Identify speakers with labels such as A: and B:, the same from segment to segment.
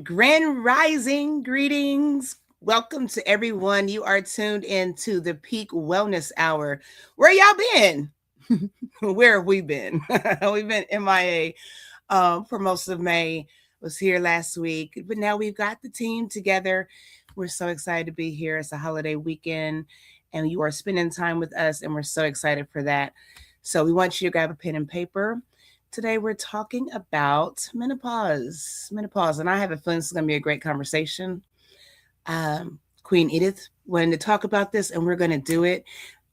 A: Grand Rising, greetings. Welcome to everyone. You are tuned into the Peak Wellness Hour. Where y'all been? Where have we been? We've been MIA for most of May. Was here last week, but now we've got the team together. We're so excited to be here. It's a holiday weekend, and you are spending time with us, and we're so excited for that. So we want you to grab a pen and paper. Today we're talking about menopause. Menopause, and I have a feeling this is going to be a great conversation. Queen Edith wanted to talk about this, and we're going to do it.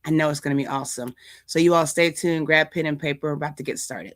A: I know it's going to be awesome. So you all stay tuned, grab pen and paper. We're about to get started.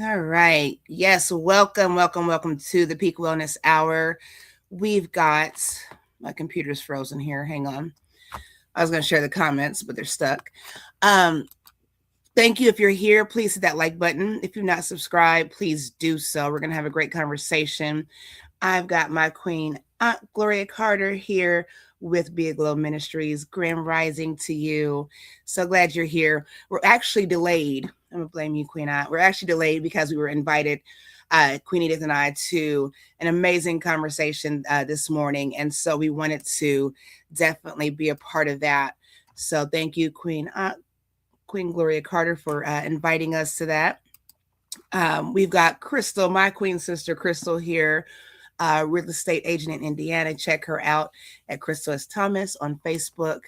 A: All right. Yes, welcome to the Peak Wellness Hour. We've got my computer's frozen here. Hang on. I was going to share the comments, but they're stuck. Thank you. If you're here, please hit that like button. If you're not subscribed, please do so. We're going to have a great conversation. I've got my queen, Aunt Gloria Carter, here with Be a Glow Ministries. Grand Rising to you. So glad you're here. We're actually delayed. I'm going to blame you, Queen Aunt. We're actually delayed because we were invited, Queen Edith and I, to an amazing conversation this morning. And so we wanted to definitely be a part of that. So thank you, Queen Gloria Carter, for inviting us to that. We've got Crystal, my queen sister, Crystal, here. Real estate agent in Indiana. Check her out at Crystal S. Thomas on Facebook.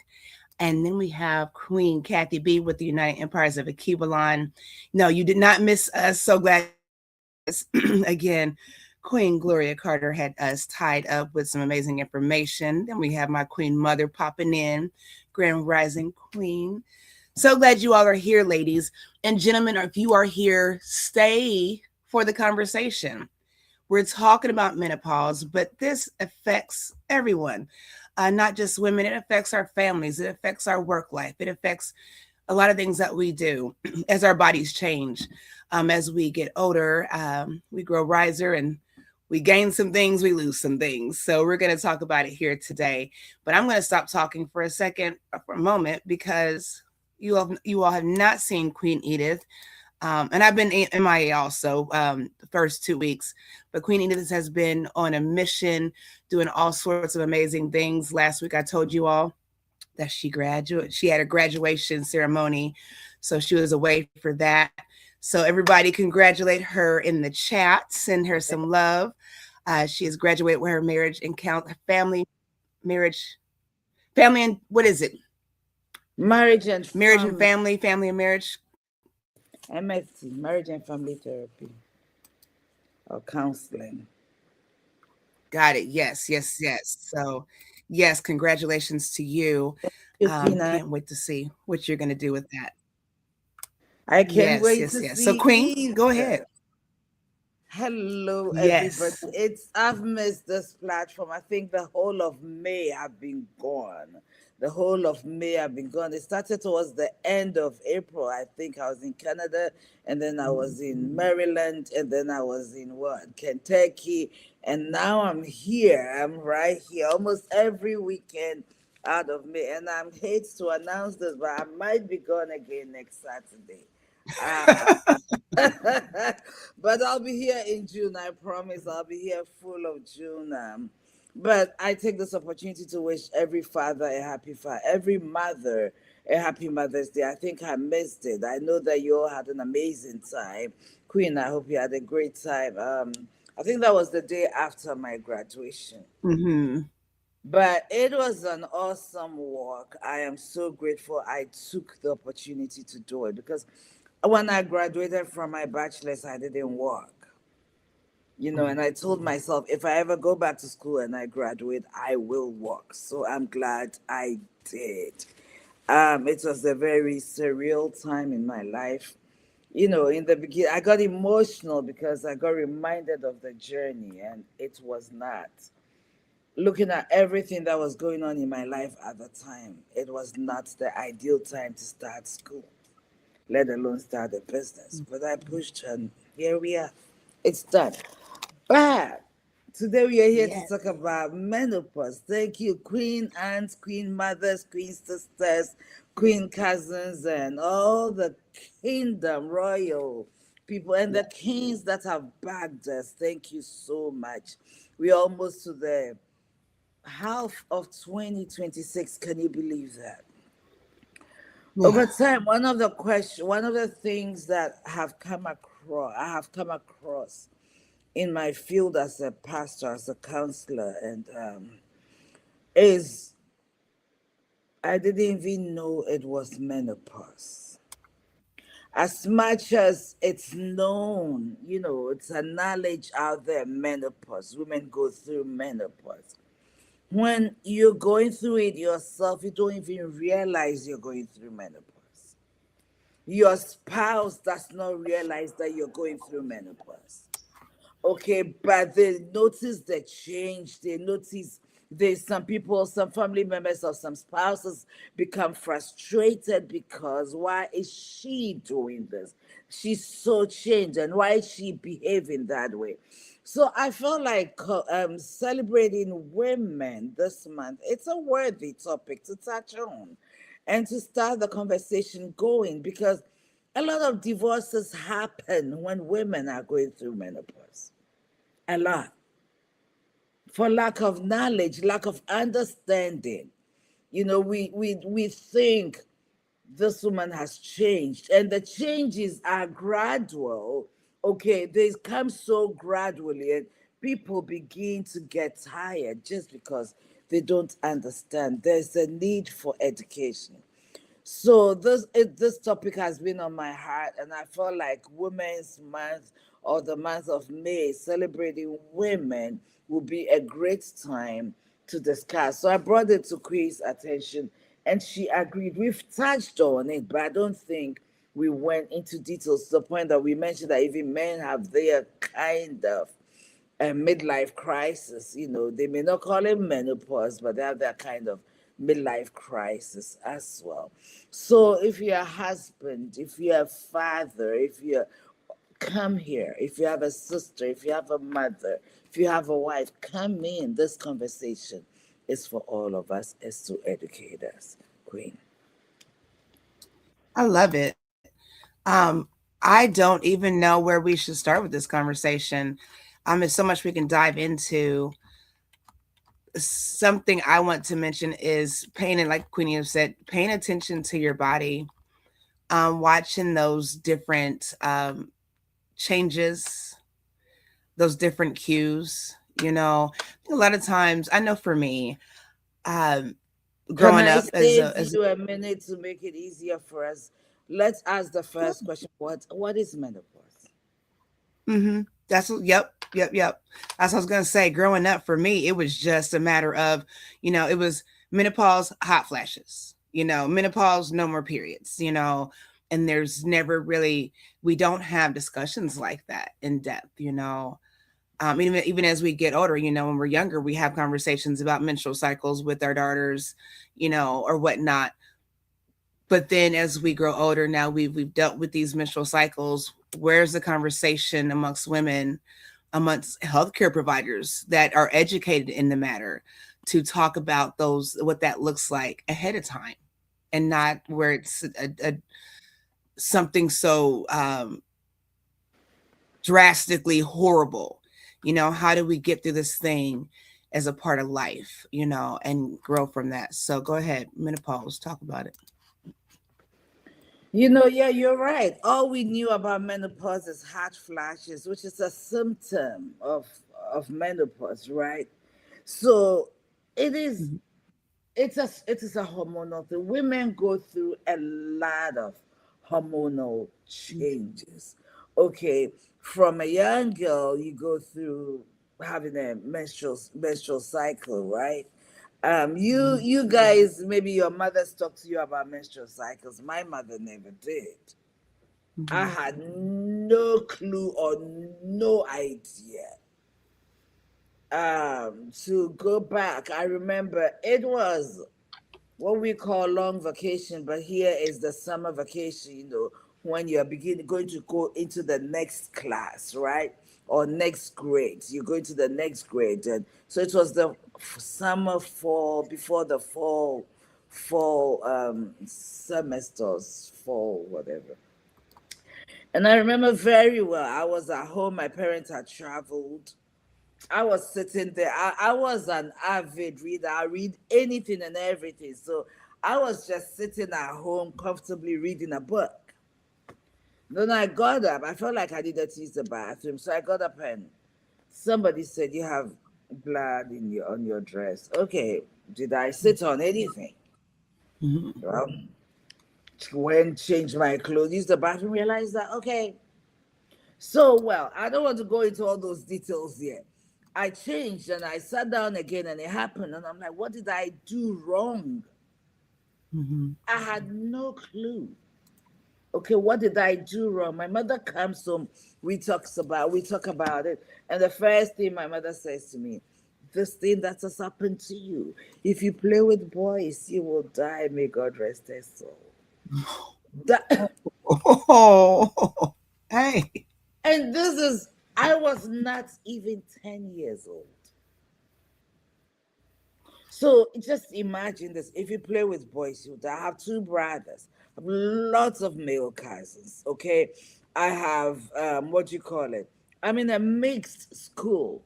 A: And then we have Queen Kathy B with the United Empires of Akibalon. No, you did not miss us. So glad. Again, Queen Gloria Carter had us tied up with some amazing information. Then we have my Queen Mother popping in, Grand Rising Queen. So glad you all are here, ladies and gentlemen. If you are here, stay for the conversation. We're talking about menopause, but this affects everyone, not just women. It affects our families. It affects our work life. It affects a lot of things that we do as our bodies change. As we get older, we grow wiser, and we gain some things, we lose some things. So we're going to talk about it here today. But I'm going to stop talking for a moment, because you all have not seen Queen Edith. And I've been MIA also the first 2 weeks. But Queen Edith has been on a mission, doing all sorts of amazing things. Last week, I told you all that she had a graduation ceremony. So she was away for that. So everybody congratulate her in the chat. Send her some love. She has graduated with her marriage and family and what is it?
B: Marriage and
A: family and marriage.
B: MFT, marriage and family therapy or counseling.
A: Got it. Yes. So, yes, congratulations to you. Can't wait to see what you're going to do with that.
B: I can't wait to see.
A: So, Queen, go ahead.
B: Hello, everybody. I've missed this platform. I think the whole of May I've been gone. It started towards the end of April. I think I was in Canada, and then I was in Maryland, and then I was in Kentucky, and now I'm here. I'm right here almost every weekend. out of me. And I'm hate to announce this, but I might be gone again next Saturday. Uh, but I'll be here in June. I promise. I'll be here full of June. But I take this opportunity to wish every father a happy father, every mother a happy Mother's Day. I think I missed it. I know that you all had an amazing time. Queen, I hope you had a great time. I think that was the day after my graduation.
A: Hmm.
B: But it was an awesome walk. I am so grateful I took the opportunity to do it because when I graduated from my bachelor's, I didn't work. And I told myself if I ever go back to school and I graduate, I will work. So I'm glad I did. It was a very surreal time in my life. In the beginning, I got emotional because I got reminded of the journey, and it was not. Looking at everything that was going on in my life at the time, it was not the ideal time to start school, let alone start a business. But I pushed, and here we are. It's done. But today we are here to
A: Yes.
B: talk about menopause. Thank you, Queen aunts, Queen mothers, Queen sisters, Queen cousins, and all the kingdom royal people and the kings that have backed us. Thank you so much. We're almost to the half of 2026. Can you believe that?
A: Yeah.
B: Over time, one of the things that I have come across in my field as a pastor, as a counselor, and is I didn't even know it was menopause. As much as it's known, it's a knowledge out there, menopause. Women go through menopause. When you're going through it yourself, you don't even realize you're going through menopause. Your spouse does not realize that you're going through menopause. Okay, but they notice the change. They notice there's some people, some family members of some spouses become frustrated because why is she doing this? She's so changed, and why is she behaving that way? So I feel like celebrating women this month, it's a worthy topic to touch on and to start the conversation going because a lot of divorces happen when women are going through menopause. A lot, for lack of knowledge, lack of understanding. We think this woman has changed, and the changes are gradual. Okay, they come so gradually, and people begin to get tired just because they don't understand. There's a need for education. So this topic has been on my heart, and I felt like Women's Month or the month of May, celebrating women, will be a great time to discuss. So I brought it to Chris' attention, and she agreed. We've touched on it, but I don't think we went into details to the point that we mentioned that even men have their kind of a midlife crisis. They may not call it menopause, but they have that kind of midlife crisis as well. So if you're a husband, if you're a father, if you come here, if you have a sister, if you have a mother, if you have a wife, come in. This conversation is for all of us, is to educate us. Queen.
A: I love it. I don't even know where we should start with this conversation. There's so much we can dive into. Something I want to mention is paying, and like Queenie have said, paying attention to your body, watching those different changes, those different cues. A lot of times, I know for me, um,
B: Can
A: growing
B: I
A: up as
B: save
A: a
B: you a minute to make it easier for us? Let's ask the first question. What is menopause?
A: mm-hmm. Yep. That's what I was gonna say. Growing up for me, it was just a matter of, it was menopause, hot flashes. Menopause, no more periods. And there's never really, we don't have discussions like that in depth. Even as we get older, when we're younger, we have conversations about menstrual cycles with our daughters, or whatnot. But then as we grow older, now we've dealt with these menstrual cycles. Where's the conversation amongst women, amongst healthcare providers that are educated in the matter? to talk about those, what that looks like ahead of time, and not where it's something so drastically horrible. How do we get through this thing as a part of life, and grow from that? So go ahead, menopause, talk about it.
B: Yeah, you're right. All we knew about menopause is hot flashes, which is a symptom of menopause, right? So it is
A: Mhm.
B: it is a hormonal thing. Women go through a lot of hormonal changes. Okay, from a young girl, you go through having a menstrual cycle, right? You guys, maybe your mothers talk to you about menstrual cycles. My mother never did. I
A: Mhm.
B: had no clue or no idea. To go back, I remember it was what we call long vacation, but here is the summer vacation, when you're beginning going to go into the next class, right? Or next grade. You're going to the next grade. And so it was the summer, fall, before the fall semesters, fall, whatever. And I remember very well, I was at home, my parents had traveled. I was sitting there. I was an avid reader. I read anything and everything. So I was just sitting at home comfortably reading a book. Then I got up. I felt like I needed to use the bathroom. So I got up and somebody said, "You have blood on your dress." Okay. Did I sit on anything?
A: Mhm.
B: Well, went, changed my clothes, used the bathroom, realized that okay. So well, I don't want to go into all those details yet. I changed and I sat down again and it happened. And I'm like, what did I do wrong?
A: Mhm.
B: I had no clue. Okay, what did I do wrong? My mother comes home, we talk about it. And the first thing my mother says to me, this thing that has happened to you, if you play with boys, you will die. May God rest his soul. That,
A: Oh, hey.
B: and this is, I was not even 10 years old. So just imagine this. If you play with boys, I have two brothers. I have lots of male cousins. Okay. I have what do you call it? I'm in a mixed school.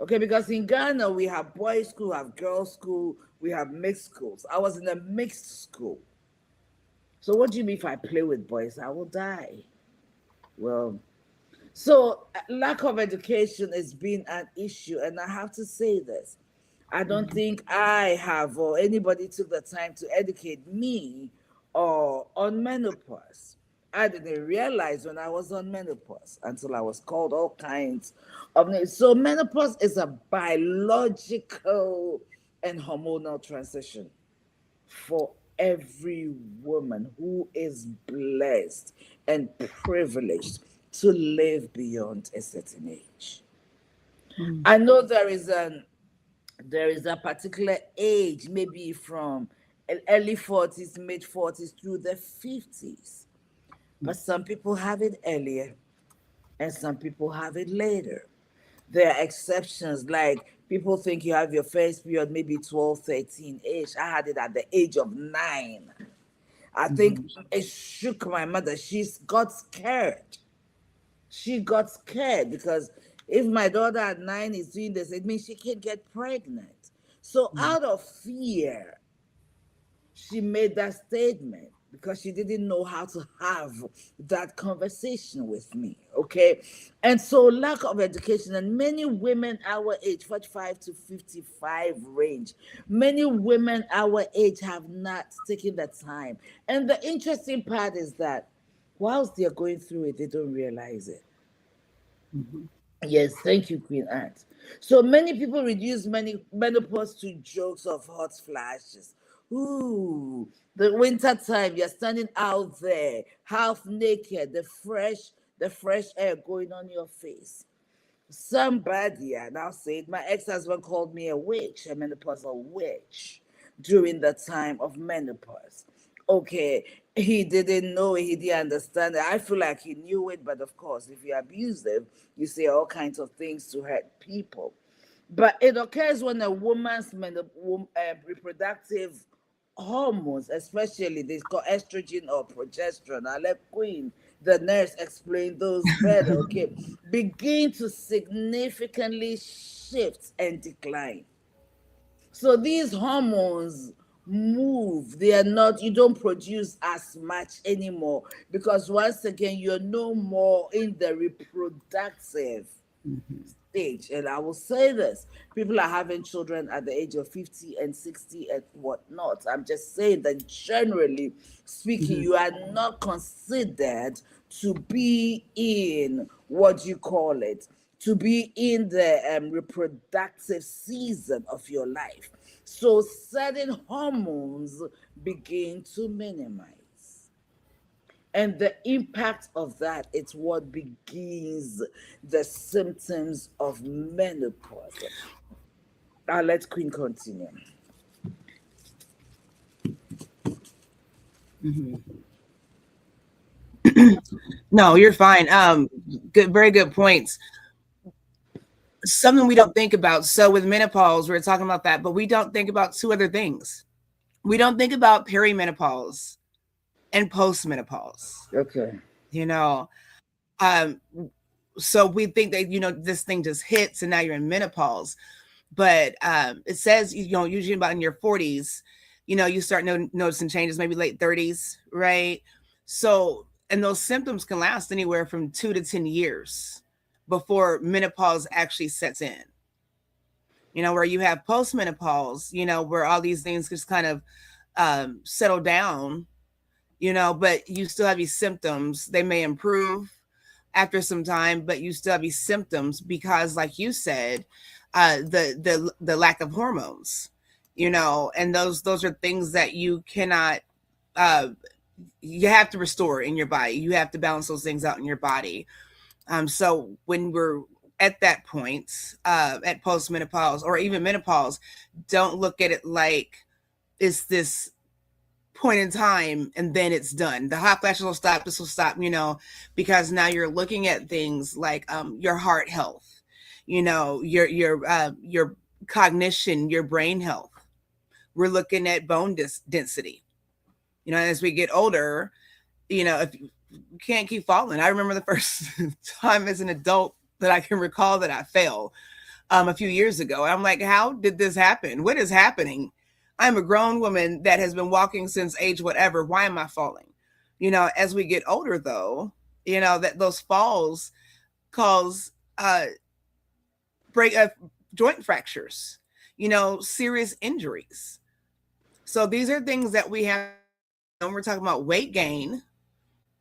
B: Okay, because in Ghana we have boys school, we have girls school, we have mixed schools. I was in a mixed school. So what do you mean if I play with boys, I will die? Well, so lack of education has been an issue, and I have to say this. I don't
A: Mhm.
B: think I have or anybody took the time to educate me or on menopause. I didn't realize when I was on menopause until I was called all kinds of names. So menopause is a biological and hormonal transition for every woman who is blessed and privileged to live beyond a certain age.
A: Mhm.
B: I know there is a particular age, maybe from early 40s, mid 40s through the 50s. But some people have it earlier and some people have it later. There are exceptions, like people think you have your first period maybe 12, 13 age. I had it at the age of 9. I think
A: Mhm.
B: it shook my mother. She's got scared. She got scared because if my daughter at 9 is doing this, it means she can't get pregnant. So
A: Mhm.
B: out of fear, she made that statement because she didn't know how to have that conversation with me. Okay. And so lack of education, and many women our age, 45 to 55 range, many women our age have not taken the time. And the interesting part is that whilst they're going through it, they don't realize it.
A: Mhm.
B: Yes, thank you, Queen Ant. So many people reduce menopause to jokes of hot flashes. Ooh, the winter time, you're standing out there, half naked, the fresh air going on your face. Somebody, and I'll say it, my ex-husband called me a witch, a menopausal witch, during the time of menopause. Okay, he didn't know it, he didn't understand it. I feel like he knew it, but of course, if you're abusive, you say all kinds of things to hurt people. But it occurs when a woman's reproductive hormones, especially they call estrogen or progesterone. I'll let Queen, the nurse, explain those better. Okay, begin to significantly shift and decline. So these hormones move, they are not, you don't produce as much anymore, because once again you're no more in the reproductive
A: Mhm.
B: stage. And I will say this, people are having children at the age of 50 and 60 and whatnot. I'm just saying that generally speaking,
A: Mhm.
B: you are not considered to be in what you call it, to be in the reproductive season of your life. So certain hormones begin to minimize, and the impact of that, it's what begins the symptoms of menopause. I'll let Queen continue.
A: Mhm. No, you're fine. Good, very good points. Something we don't think about. So with menopause, we are talking about that, but we don't think about two other things. We don't think about perimenopause and postmenopause.
B: Okay.
A: You know, um, so we think that this thing just hits and now you're in menopause, but it says usually about in your 40s, you start noticing changes, maybe late 30s, right? So and those symptoms can last anywhere from 2 to 10 years before menopause actually sets in. Where you have postmenopause, where all these things just kind of settle down, but you still have these symptoms. They may improve after some time, but you still have these symptoms because, like you said, the lack of hormones, and those are things that you cannot. Uh, you have to restore in your body. You have to balance those things out in your body. So when we're at that point, at postmenopause or even menopause, don't look at it like it's this point in time and then it's done. The hot flashes will stop, this will stop, because now you're looking at things like your heart health, your cognition, your brain health. We're looking at bone density. As we get older, if you can't keep falling. I remember the first time as an adult that I can recall that I fell a few years ago. I'm like, how did this happen? What is happening? I'm a grown woman that has been walking since age whatever. Why am I falling? As we get older, though, that those falls cause break joint fractures, serious injuries. So these are things that we have to think about. When we're talking about weight gain,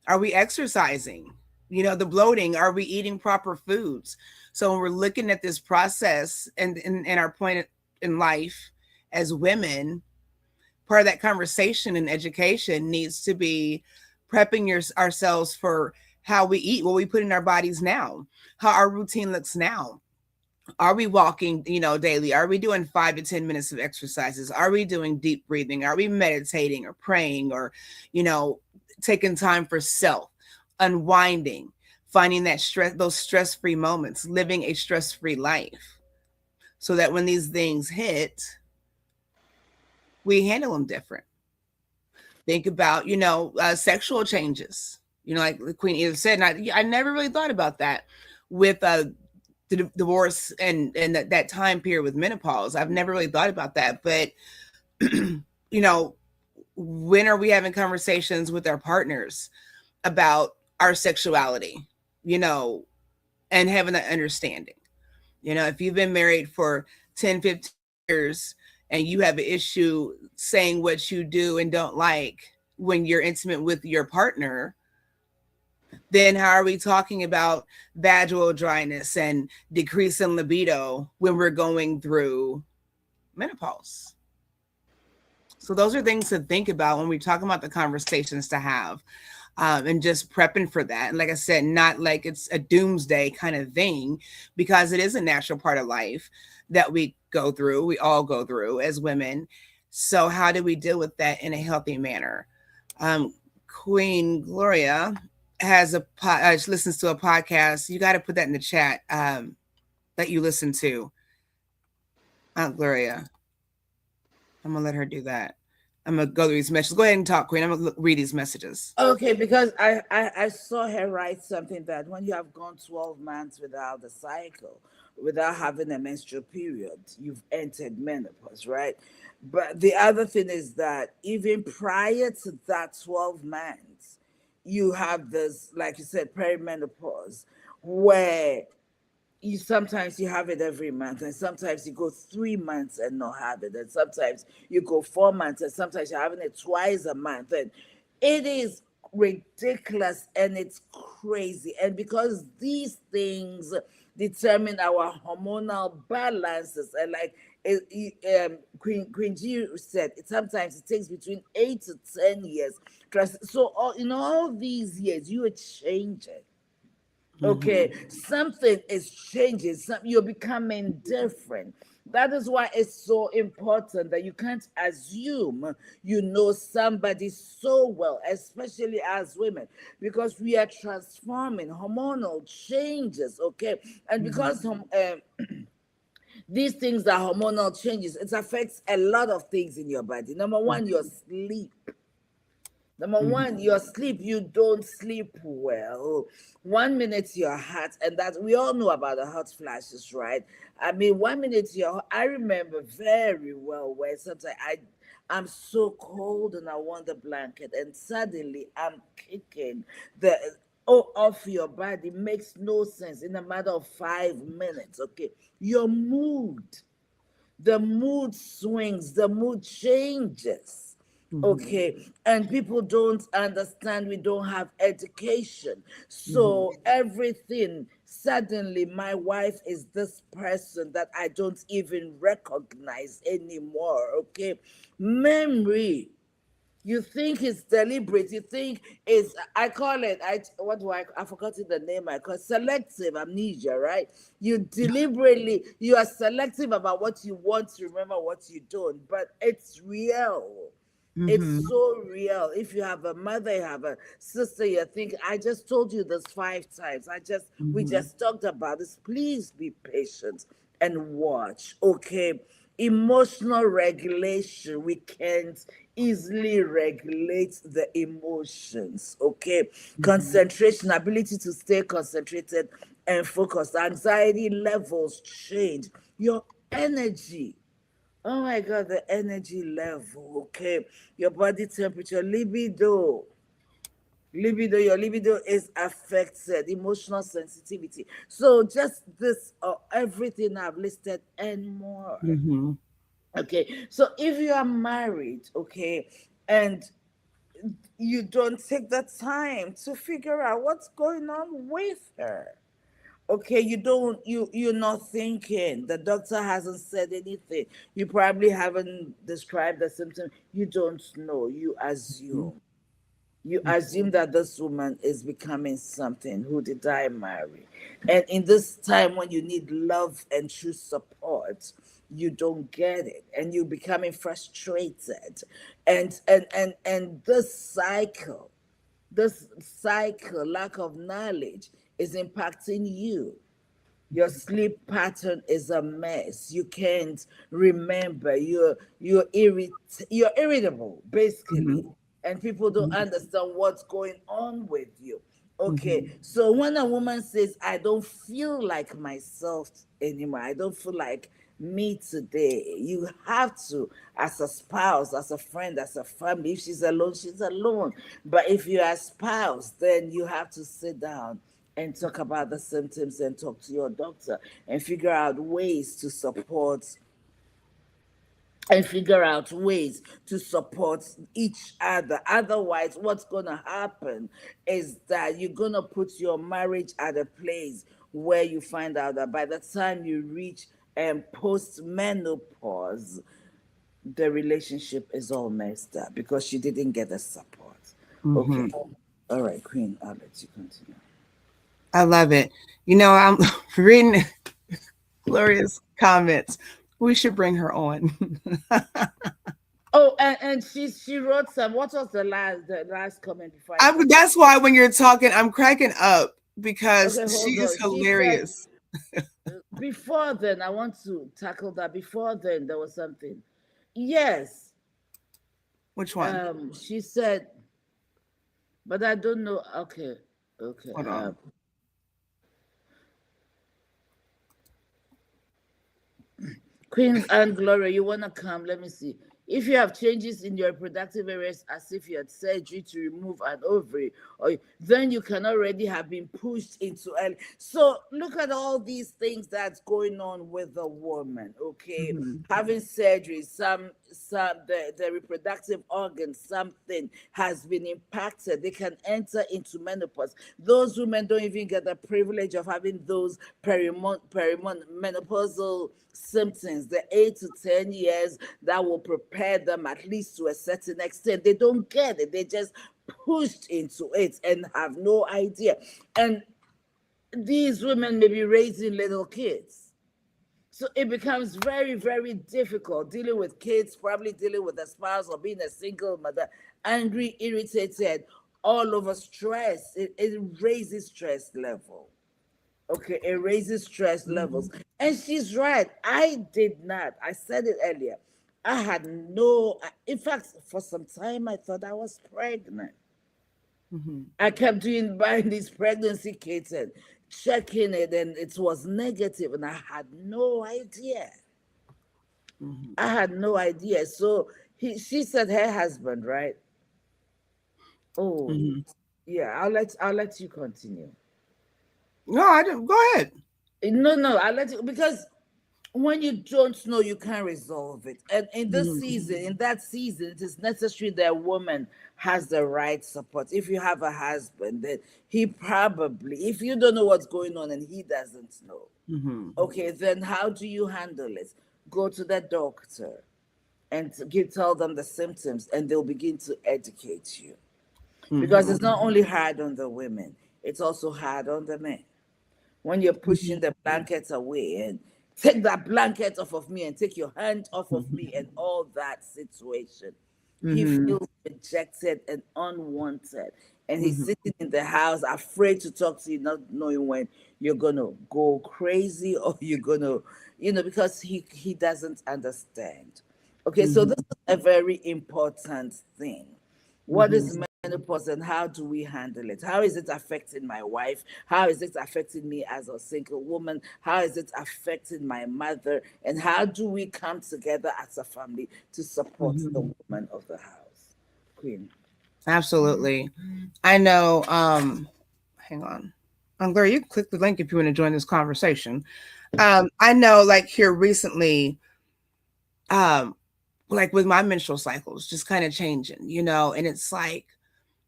A: are we exercising? The bloating, are we eating proper foods? So when we're looking at this process and our point in life as women, part of that conversation and education needs to be prepping ourselves for how we eat, what we put in our bodies now, how our routine looks now. Are we walking, daily? Are we doing 5 to 10 minutes of exercises? Are we doing deep breathing? Are we meditating or praying or, you know, taking time for self, unwinding, finding that those stress-free moments, living a stress-free life so that when these things hit, we handle them different. Think about, sexual changes. Like the Queen Eva said, and I never really thought about that with the divorce and that time period with menopause. I've never really thought about that, but you know, when are we having conversations with our partners about our sexuality? You know, and having that understanding. If you've been married for 10, 15 years and you have an issue saying what you do and don't like when you're intimate with your partner, then how are we talking about vaginal dryness and decrease in libido when we're going through menopause? So those are things to think about when we talk about the conversations to have, and just prepping for that. And like I said, not like it's a doomsday kind of thing, because it is a natural part of life that we go through. We all go through as women. So how do we deal with that in a healthy manner? Um, Queen Gloria has she listens to a podcast. You got to put that in the chat, that you listen to. Aunt Gloria. I'm gonna let her do that. I'm gonna go through these messages. Go ahead and talk, Queen. I'm gonna read these messages.
B: Okay, because I saw her write something that when you have gone 12 months without a cycle, without having a menstrual period, you've entered menopause, right? But the other thing is that even prior to that 12 months, you have this, like you said, perimenopause, where you sometimes you have it every month, and sometimes you go 3 months and not have it, and sometimes you go 4 months, and sometimes you're having it twice a month, and it is ridiculous and it's crazy. And because these things determine our hormonal balances, and like Queen G said, sometimes it takes between 8 to 10 years. So in all these years, you are changing.
A: Mm-hmm.
B: Okay, something is changing, you're becoming different. That is why it's so important that you can't assume you know somebody so well, especially as women, because we are transforming, hormonal changes, okay? And
A: Mm-hmm.
B: because these things are hormonal changes, it affects a lot of things in your body. Number one, your sleep. Number
A: Mm-hmm.
B: one, your sleep, you don't sleep well. 1 minute you're hot, and that we all know about the hot flashes, right? I mean, 1 minute you're, I remember very well where sometimes I'm so cold and I want the blanket, and suddenly I'm kicking the off your body. Makes no sense in a matter of 5 minutes. Okay, your mood, the mood swings, the mood changes.
A: Mm-hmm.
B: Okay, and people don't understand, we don't have education.
A: Mm-hmm.
B: So everything, suddenly my wife is this person that I don't even recognize anymore. Okay, memory, you think it's deliberate. You think it's, I call it, what do I forgotten the name I call it, selective amnesia, right? You deliberately, you are selective about what you want to remember, what you don't, but it's real.
A: Mm-hmm.
B: It's so real. If you have a mother, you have a sister, you think, I just told you this 5 times. We
A: Mm-hmm.
B: just talked about this. Please be patient and watch. Okay. Emotional regulation. We can't easily regulate the emotions. Okay.
A: Mm-hmm.
B: Concentration, ability to stay concentrated and focused. Anxiety levels change. Your energy, oh my God, the energy level, okay? Your body temperature, libido. Your libido is affected, emotional sensitivity. So just this, everything I've listed and more.
A: Mm-hmm.
B: Okay, so if you are married, okay, and you don't take the time to figure out what's going on with her, okay, you don't, you're not thinking, the doctor hasn't said anything, you probably haven't described the symptom, you don't know, you assume that this woman is becoming something. Who did I marry? And in this time when you need love and true support, you don't get it, and you're becoming frustrated. And this cycle, lack of knowledge, is impacting you. Your sleep pattern is a mess. You can't remember. You're irritable, basically,
A: Mm-hmm.
B: and people don't understand what's going on with you.
A: Mm-hmm.
B: Okay, so when a woman says, I don't feel like myself anymore, I don't feel like me today, you have to, as a spouse, as a friend, as a family, if she's alone, she's alone. But if you're a spouse, then you have to sit down and talk about the symptoms and talk to your doctor and figure out ways to support each other. Otherwise, what's going to happen is that you're going to put your marriage at a place where you find out that by the time you reach post menopause, the relationship is all messed up because you didn't get the support.
A: Mm-hmm.
B: Okay. All right, Queen, I'll let you continue.
A: I love it. I'm reading Gloria's comments. We should bring her on.
B: Oh, and she wrote some. What was the last comment before I start?
A: That's why when you're talking, I'm cracking up because
B: Okay,
A: she
B: hold
A: is
B: on. She said,
A: hilarious.
B: before then, I want to tackle that. Before then, there was something. Yes,
A: Which one?
B: she said, but I don't know. Okay, okay.
A: Hold on.
B: Queens and Gloria, you wanna come? Let me see. If you have changes in your reproductive areas, as if you had surgery to remove an ovary, or then you can already have been pushed into early. So look at all these things that's going on with the woman. Okay,
A: Mm-hmm.
B: having surgery, some the reproductive organs, something has been impacted. They can enter into menopause. Those women don't even get the privilege of having those perimenopausal symptoms, the 8 to 10 years that will prepare them at least to a certain extent. They don't get it. They just pushed into it and have no idea. And these women may be raising little kids. So it becomes very, very difficult dealing with kids, probably dealing with a spouse or being a single mother, angry, irritated, all over stress. It raises stress level. Okay, it raises stress levels. And she's right. I did not. I said it earlier. I had no, in fact, for some time I thought I was pregnant.
A: Mm-hmm.
B: I kept doing buying these pregnancy kits and checking it, and it was negative, and I had no idea.
A: Mm-hmm.
B: I had no idea. So she said her husband, right? Oh,
A: Mm-hmm.
B: yeah. I'll let you continue.
A: No, I didn't. Go ahead.
B: No, no, I'll let you because when you don't know, you can't resolve it. And in this
A: Mm-hmm.
B: season, in that season, it is necessary that a woman has the right support. If you have a husband, then he probably, if you don't know what's going on and he doesn't know,
A: Mm-hmm.
B: okay, then how do you handle it? Go to the doctor and tell them the symptoms, and they'll begin to educate you. Because
A: Mm-hmm.
B: it's not only hard on the women, it's also hard on the men when you're pushing the blankets away and take that blanket off of me and take your hand off of me and all that situation. He
A: Mm-hmm.
B: feels rejected and unwanted. And he's
A: Mm-hmm.
B: sitting in the house afraid to talk to you, not knowing when you're gonna go crazy or you're gonna, because he doesn't understand. Okay, so
A: Mm-hmm.
B: this is a very important thing. What
A: Mm-hmm.
B: is menopause and how do we handle it? How is it affecting my wife? How is it affecting me as a single woman? How is it affecting my mother? And how do we come together as a family to support the
A: Mm-hmm.
B: woman of the house? Queen.
A: Absolutely. I know. Hang on. Gloria, you can click the link if you want to join this conversation. I know, like here recently, um, like with my menstrual cycles, just kind of changing, and it's like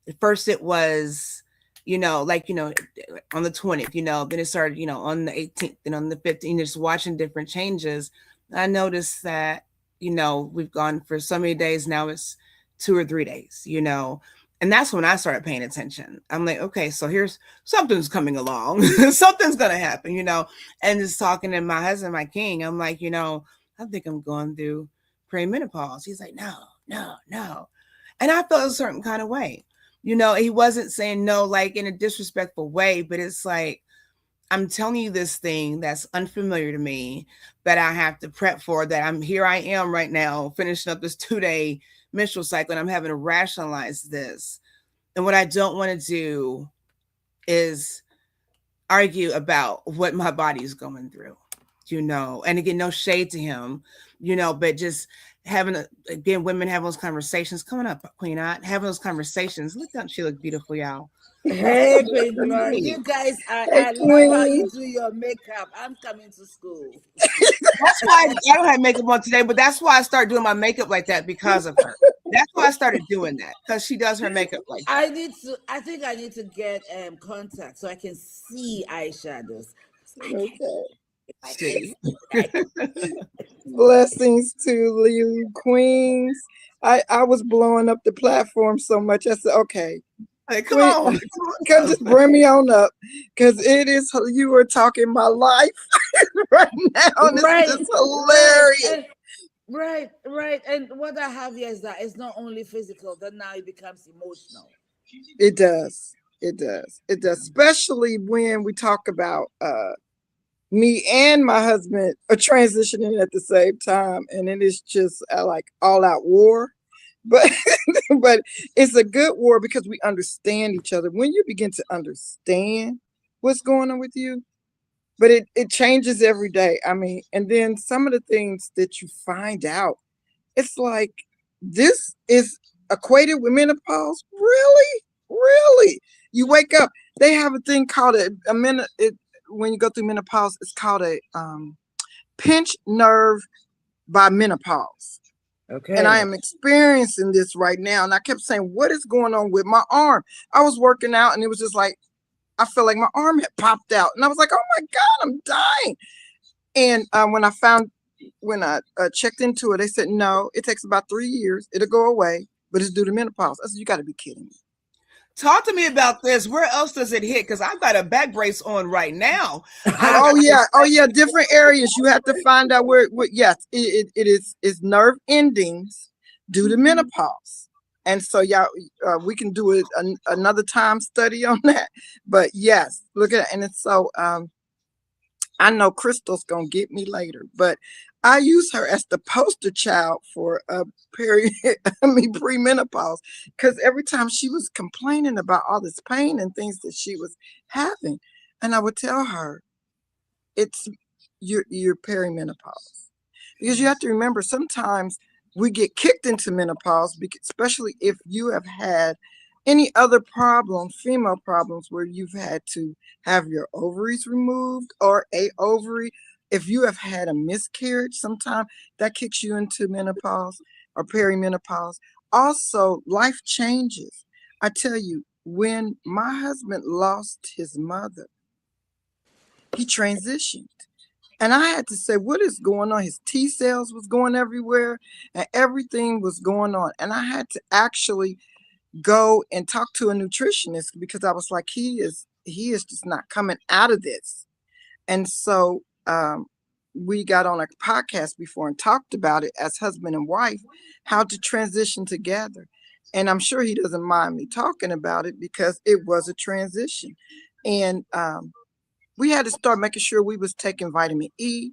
A: at first it was, like, on the 20th, then it started, on the 18th and on the 15th, just watching different changes. I noticed that, we've gone for so many days now, it's 2 or 3 days, and that's when I started paying attention. I'm like, okay, so here's something's coming along, something's gonna happen, and just talking to my husband, my king, I'm like, I think I'm going through perimenopause. He's like, no, no, no. And I felt a certain kind of way. He wasn't saying no like in a disrespectful way, but it's like, I'm telling you this thing that's unfamiliar to me that I have to prep for, that I am right now finishing up this 2 day menstrual cycle and I'm having to rationalize this. And what I don't want to do is argue about what my body is going through, and again, no shade to him, but just having again, women having those conversations coming up, Queen Ot, having those conversations. Look how she look beautiful, y'all.
B: Hey, Queen Glory. You guys,
C: Hey,
B: I love how you
C: Queen.
B: do your makeup. I'm coming to school.
A: That's why I don't have makeup on today, but that's why I started doing my makeup like that because of her. That's why I started doing that, because she does her makeup like that.
B: I think I need to get contact so I can see eyeshadows. I can't
C: Okay.
B: see my face
A: See.
B: today.
C: Blessings to you, Queens. I was blowing up the platform so much. I said, okay,
A: Like, come
C: Queen,
A: on,
C: come
A: come
C: just
A: on.
C: bring me on up. Because it is, you were talking my life right now. And it's
B: Right,
C: just
B: right,
C: hilarious.
B: and right, right. And what I have here is that it's not only physical, then now it becomes emotional.
C: It does. It does. It does. Especially when we talk about me and my husband are transitioning at the same time, and it is just like all out war. But but it's a good war because we understand each other. When you begin to understand what's going on with you, but it changes every day. I mean, and then some of the things that you find out, it's like this is equated with menopause. Really, really. You wake up. They have a thing called a minute. When you go through menopause, it's called a pinched nerve by menopause. And I
B: Okay.
C: am experiencing this right now. And I kept saying, what is going on with my arm? I was working out and it was just like, I felt like my arm had popped out. And I was like, oh my God, I'm dying. And when I checked into it, they said, no, it takes about 3 years. It'll go away, but it's due to menopause. I said, you got to be kidding me.
A: Talk to me about this. Where else does it hit? Because I've got a back brace on right now. I've got
C: Oh
A: this
C: yeah, oh
A: back
C: yeah, different areas. You have to find out where. Yes, it is nerve endings due to menopause, and so yeah, we can do it another time study on that. But yes, look at it, and it's so I know Crystal's gonna get me later, but I use her as the poster child for period. I mean premenopause, because every time she was complaining about all this pain and things that she was having, and I would tell her it's you're perimenopause, because you have to remember sometimes we get kicked into menopause, especially if you have had any other problems, female problems, where you've had to have your ovaries removed or a ovary. If you have had a miscarriage, sometime that kicks you into menopause or perimenopause. Also, life changes. I tell you, when my husband lost his mother, he transitioned. And I had to say, what is going on? His T cells was going everywhere and everything was going on. And I had to actually go and talk to a nutritionist because I was like, he is just not coming out of this. And so we got on a podcast before and talked about it as husband and wife, how to transition together. And I'm sure he doesn't mind me talking about it because it was a transition. And we had to start making sure we was taking vitamin E,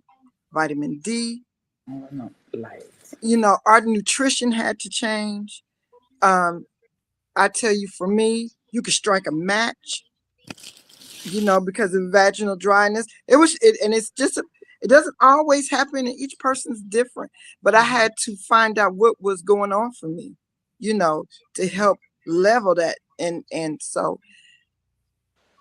C: vitamin D.
B: Oh, no, light.
C: Our nutrition had to change. Um, I tell you, for me, you could strike a match, because of vaginal dryness. And it's just, it doesn't always happen, and each person's different. But I had to find out what was going on for me, to help level that. And so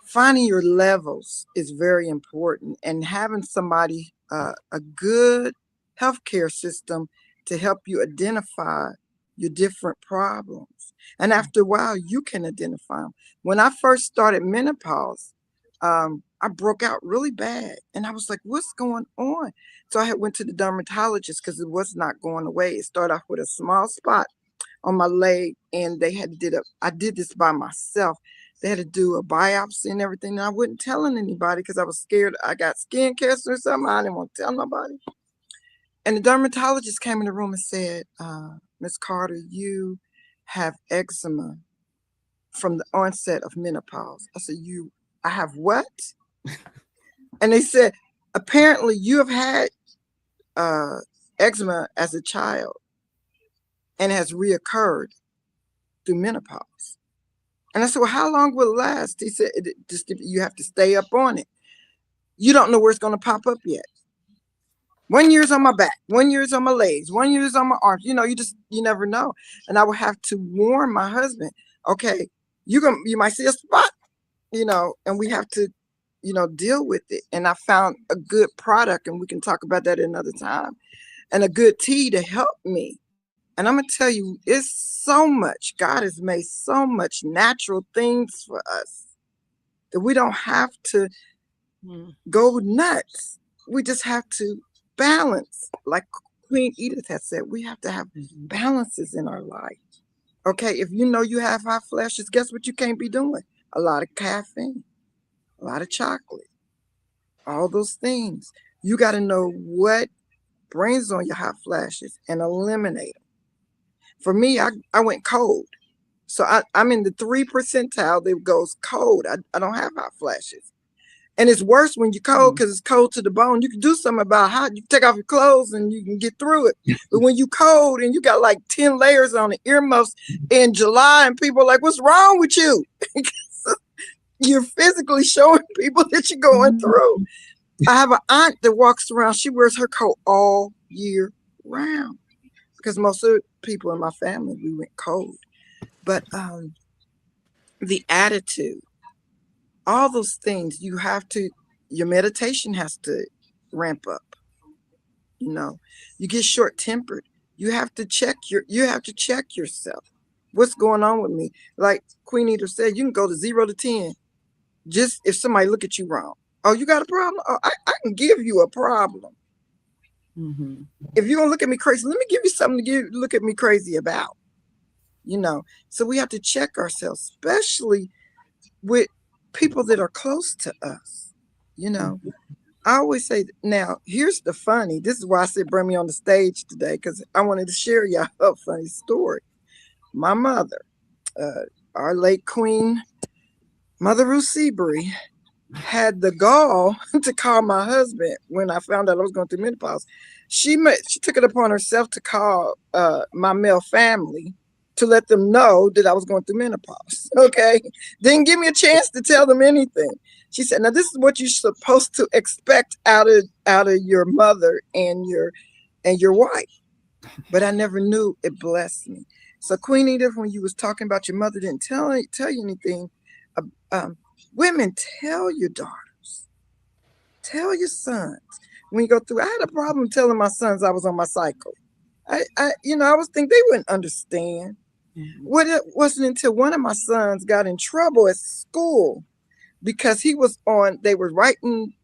C: finding your levels is very important, and having somebody, a good healthcare system to help you identify your different problems. And after a while, you can identify them. When I first started menopause, I broke out really bad, and I was like, "What's going on?" So I had went to the dermatologist because it was not going away. It started off with a small spot on my leg, and they had did a. I did this by myself. They had to do a biopsy and everything, and I wasn't telling anybody because I was scared I got skin cancer or something. I didn't want to tell nobody. And the dermatologist came in the room and said, "Miss Carter, you have eczema from the onset of menopause." I said, I have what?" And they said, "Apparently you have had uh, eczema as a child and has reoccurred through menopause." And I said, "Well, how long will it last?" He said, "Just you have to stay up on it. You don't know where it's going to pop up yet. 1 year's on my back, 1 year's on my legs, 1 year's on my arms. You never know." And I would have to warn my husband, "Okay, you might see a spot, and we have to, deal with it." And I found a good product, and we can talk about that another time, and a good tea to help me. And I'm gonna tell you, it's so much. God has made so much natural things for us that we don't have to go nuts. We just have to balance. Like Queen Edith has said, we have to have balances in our life. Okay, if you know you have hot flashes, guess what you can't be doing? A lot of caffeine, a lot of chocolate, all those things. You got to know what brings on your hot flashes and eliminate them. For me, I went cold. So I'm in the 3 percentile that goes cold. I don't have hot flashes. And it's worse when you're cold because it's cold to the bone. You can do something about how you take off your clothes and you can get through it. But when you cold and you got like 10 layers on the earmuffs in July and people are like, what's wrong with you? You're physically showing people that you're going through. I have an aunt that walks around. She wears her coat all year round because most of the people in my family, we went cold. But the attitude, all those things, your meditation has to ramp up. You get short tempered. You have to check yourself. What's going on with me? Like Queen Eater said, you can go to 0 to 10. Just if somebody look at you wrong. Oh, you got a problem? Oh, I can give you a problem. If you're gonna look at me crazy, let me give you something to look at me crazy about. So we have to check ourselves, especially with people that are close to us. I always say, now here's the funny. This is why I said bring me on the stage today, because I wanted to share y'all a funny story. My mother, our late Queen Mother Ruth Seabury, had the gall to call my husband when I found out I was going through menopause. She took it upon herself to call my male family to let them know that I was going through menopause. Okay, didn't give me a chance to tell them anything. She said, "Now this is what you're supposed to expect out of your mother and your wife." But I never knew. It blessed me. So Queen Edith, when you was talking about your mother didn't tell you anything, women, tell your daughters, tell your sons. When you go through, I had a problem telling my sons I was on my cycle. I was thinking they wouldn't understand. What it wasn't until one of my sons got in trouble at school because they were writing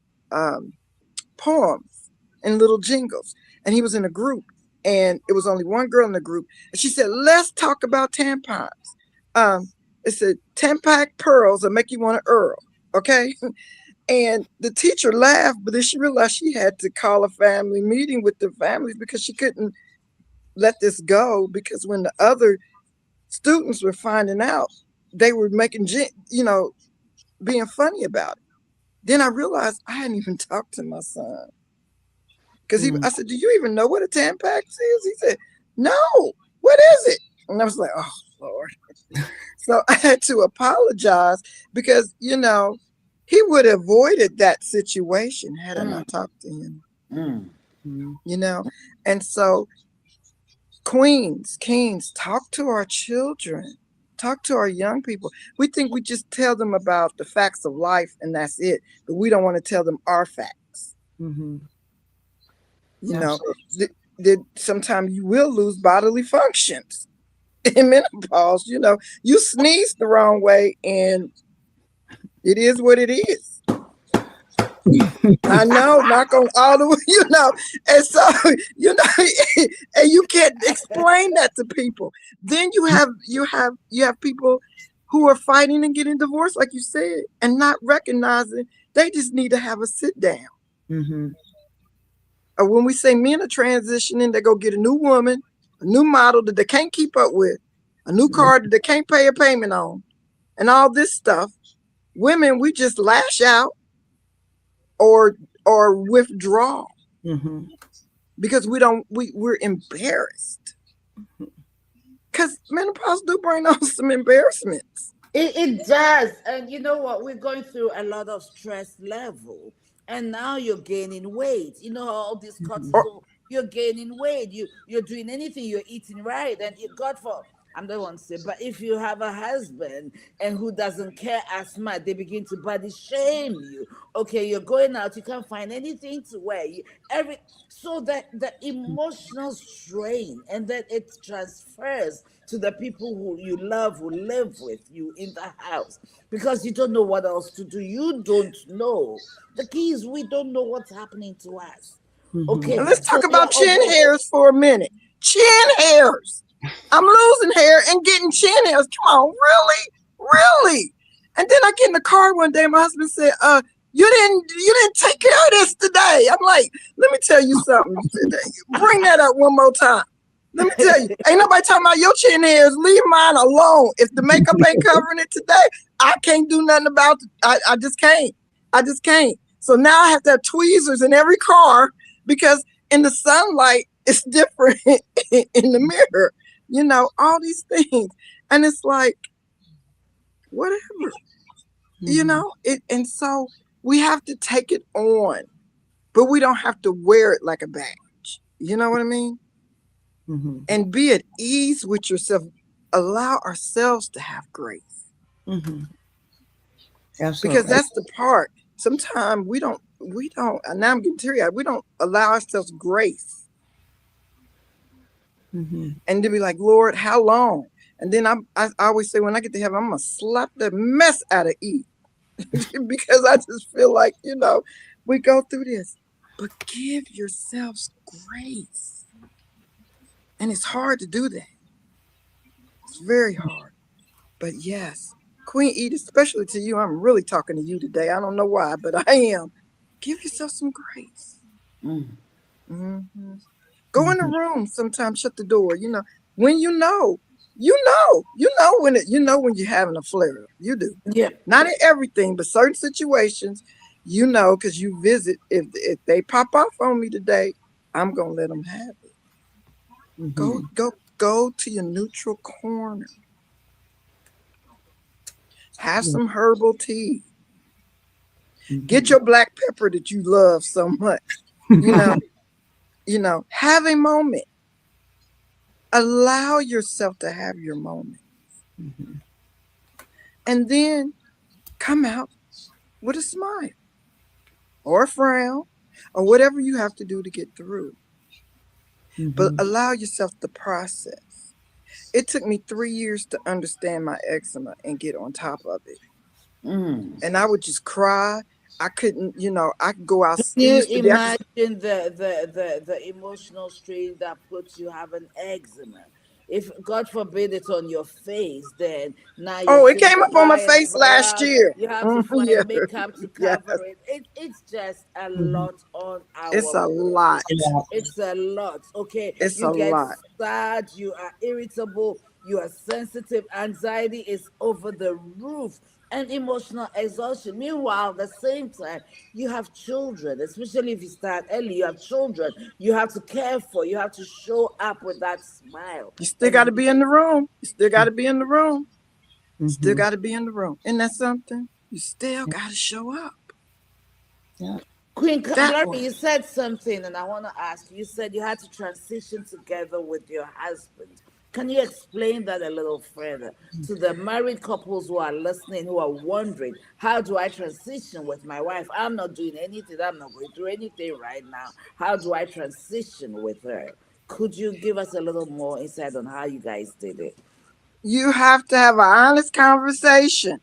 C: poems and little jingles, and he was in a group, and it was only one girl in the group, and she said, let's talk about tampons. It said, Tampac pearls will make you want to Earl. Okay. And the teacher laughed, but then she realized she had to call a family meeting with the families because she couldn't let this go, because when the other students were finding out, they were making, being funny about it. Then I realized I hadn't even talked to my son. Because I said, do you even know what a Tampax is? He said, no, what is it? And I was like, oh, Lord. So I had to apologize because, he would have avoided that situation had I not talked to him. And so queens, kings, talk to our children, talk to our young people. We think we just tell them about the facts of life and that's it, but we don't want to tell them our facts. That sometimes you will lose bodily functions in menopause. You sneeze the wrong way and it is what it is. I know, knock on all the way, and so, and you can't explain that to people. Then you have people who are fighting and getting divorced, like you said, and not recognizing they just need to have a sit down. Or when we say men are transitioning, they go get a new woman, a new model that they can't keep up with, a new car that they can't pay a payment on, and all this stuff. Women, we just lash out or withdraw because we're embarrassed. Because menopause do bring on some embarrassments.
B: It does. And you know what? We're going through a lot of stress level. And now you're gaining weight. All this cortisol, you're gaining weight. You're doing anything, you're eating right. And God for I'm the one to say, but if you have a husband and who doesn't care as much, they begin to body shame you. Okay, you're going out, you can't find anything to wear. So that the emotional strain, and then it transfers to the people who you love, who live with you in the house, because you don't know what else to do. You don't know. The key is we don't know what's happening to us. Okay,
C: and let's talk about chin hairs for a minute. Chin hairs. I'm losing hair and getting chin hairs. Come on, really? And then I get in the car one day. My husband said, you didn't take care of this today." I'm like, "Let me tell you something. Bring that up one more time. Let me tell you, ain't nobody talking about your chin hairs. Leave mine alone. If the makeup ain't covering it today, I can't do nothing about it. I just can't. I just can't. So now I have to have tweezers in every car because in the sunlight it's different in the mirror. All these things. And it's like, whatever, and so we have to take it on, but we don't have to wear it like a badge. You know what I mean?
A: Mm-hmm.
C: And be at ease with yourself. Allow ourselves to have grace.
A: Mm-hmm.
C: Because
A: Absolutely.
C: that's the part. Sometimes we don't, and now I'm getting teary-eyed, we don't allow ourselves grace.
A: Mm-hmm.
C: And to be like, Lord, how long? And then I always say, when I get to heaven, I'm going to slap the mess out of Eve. Because I just feel like, we go through this. But give yourselves grace. And it's hard to do that. It's very hard. But yes, Queen Edith, especially to you, I'm really talking to you today. I don't know why, but I am. Give yourself some grace.
B: Mm.
C: Mm-hmm. Go in the room. Sometimes shut the door. When you know when you're having a flare up. You do.
B: Yeah.
C: Not in everything, but certain situations, because you visit. If they pop off on me today, I'm gonna let them have it. Go
A: Mm-hmm.
C: go go to your neutral corner. Have some herbal tea. Get your black pepper that you love so much. You know, have a moment. Allow yourself to have your moment.
A: Mm-hmm.
C: And then come out with a smile or a frown or whatever you have to do to get through. But
A: Mm-hmm.
C: allow yourself the process. It took me 3 years to understand my eczema and get on top of it.
B: Mm.
C: And I would just cry. I couldn't, I could go out.
B: Can
C: It
B: you
C: used to be, I could,
B: imagine the emotional strain that puts you having eczema? If God forbid it's on your face, then now you're
C: oh, it
B: still
C: came up on my
B: crying
C: face last
B: around.
C: year.
B: You have to
C: Yeah.
B: find makeup to
C: Yes.
B: cover it. It's just a
A: Mm-hmm.
B: lot on
C: It's
B: our
C: a lot.
B: brains. It's a lot. Okay.
C: It's
B: You
C: a
B: get
C: lot.
B: sad, you are irritable, you are sensitive, anxiety is over the roof, and emotional exhaustion. Meanwhile, at the same time, you have children, especially if you start early, you have children you have to care for, you have to show up with that smile.
C: You still got
B: And
C: to be in the room. You still got to be in the room. Still
A: Mm-hmm.
C: got to be in the room. Isn't that something? You still got to show up.
A: Yeah.
B: Queen
C: That
B: Glory,
C: part.
B: you said something, and I want to ask you. You said you had to transition together with your husband. Can you explain that a little further to the married couples who are listening, who are wondering, how do I transition with my wife? I'm not doing anything, I'm not going through anything right now. How do I transition with her? Could you give us a little more insight on how you guys did it?
C: You have to have an honest conversation.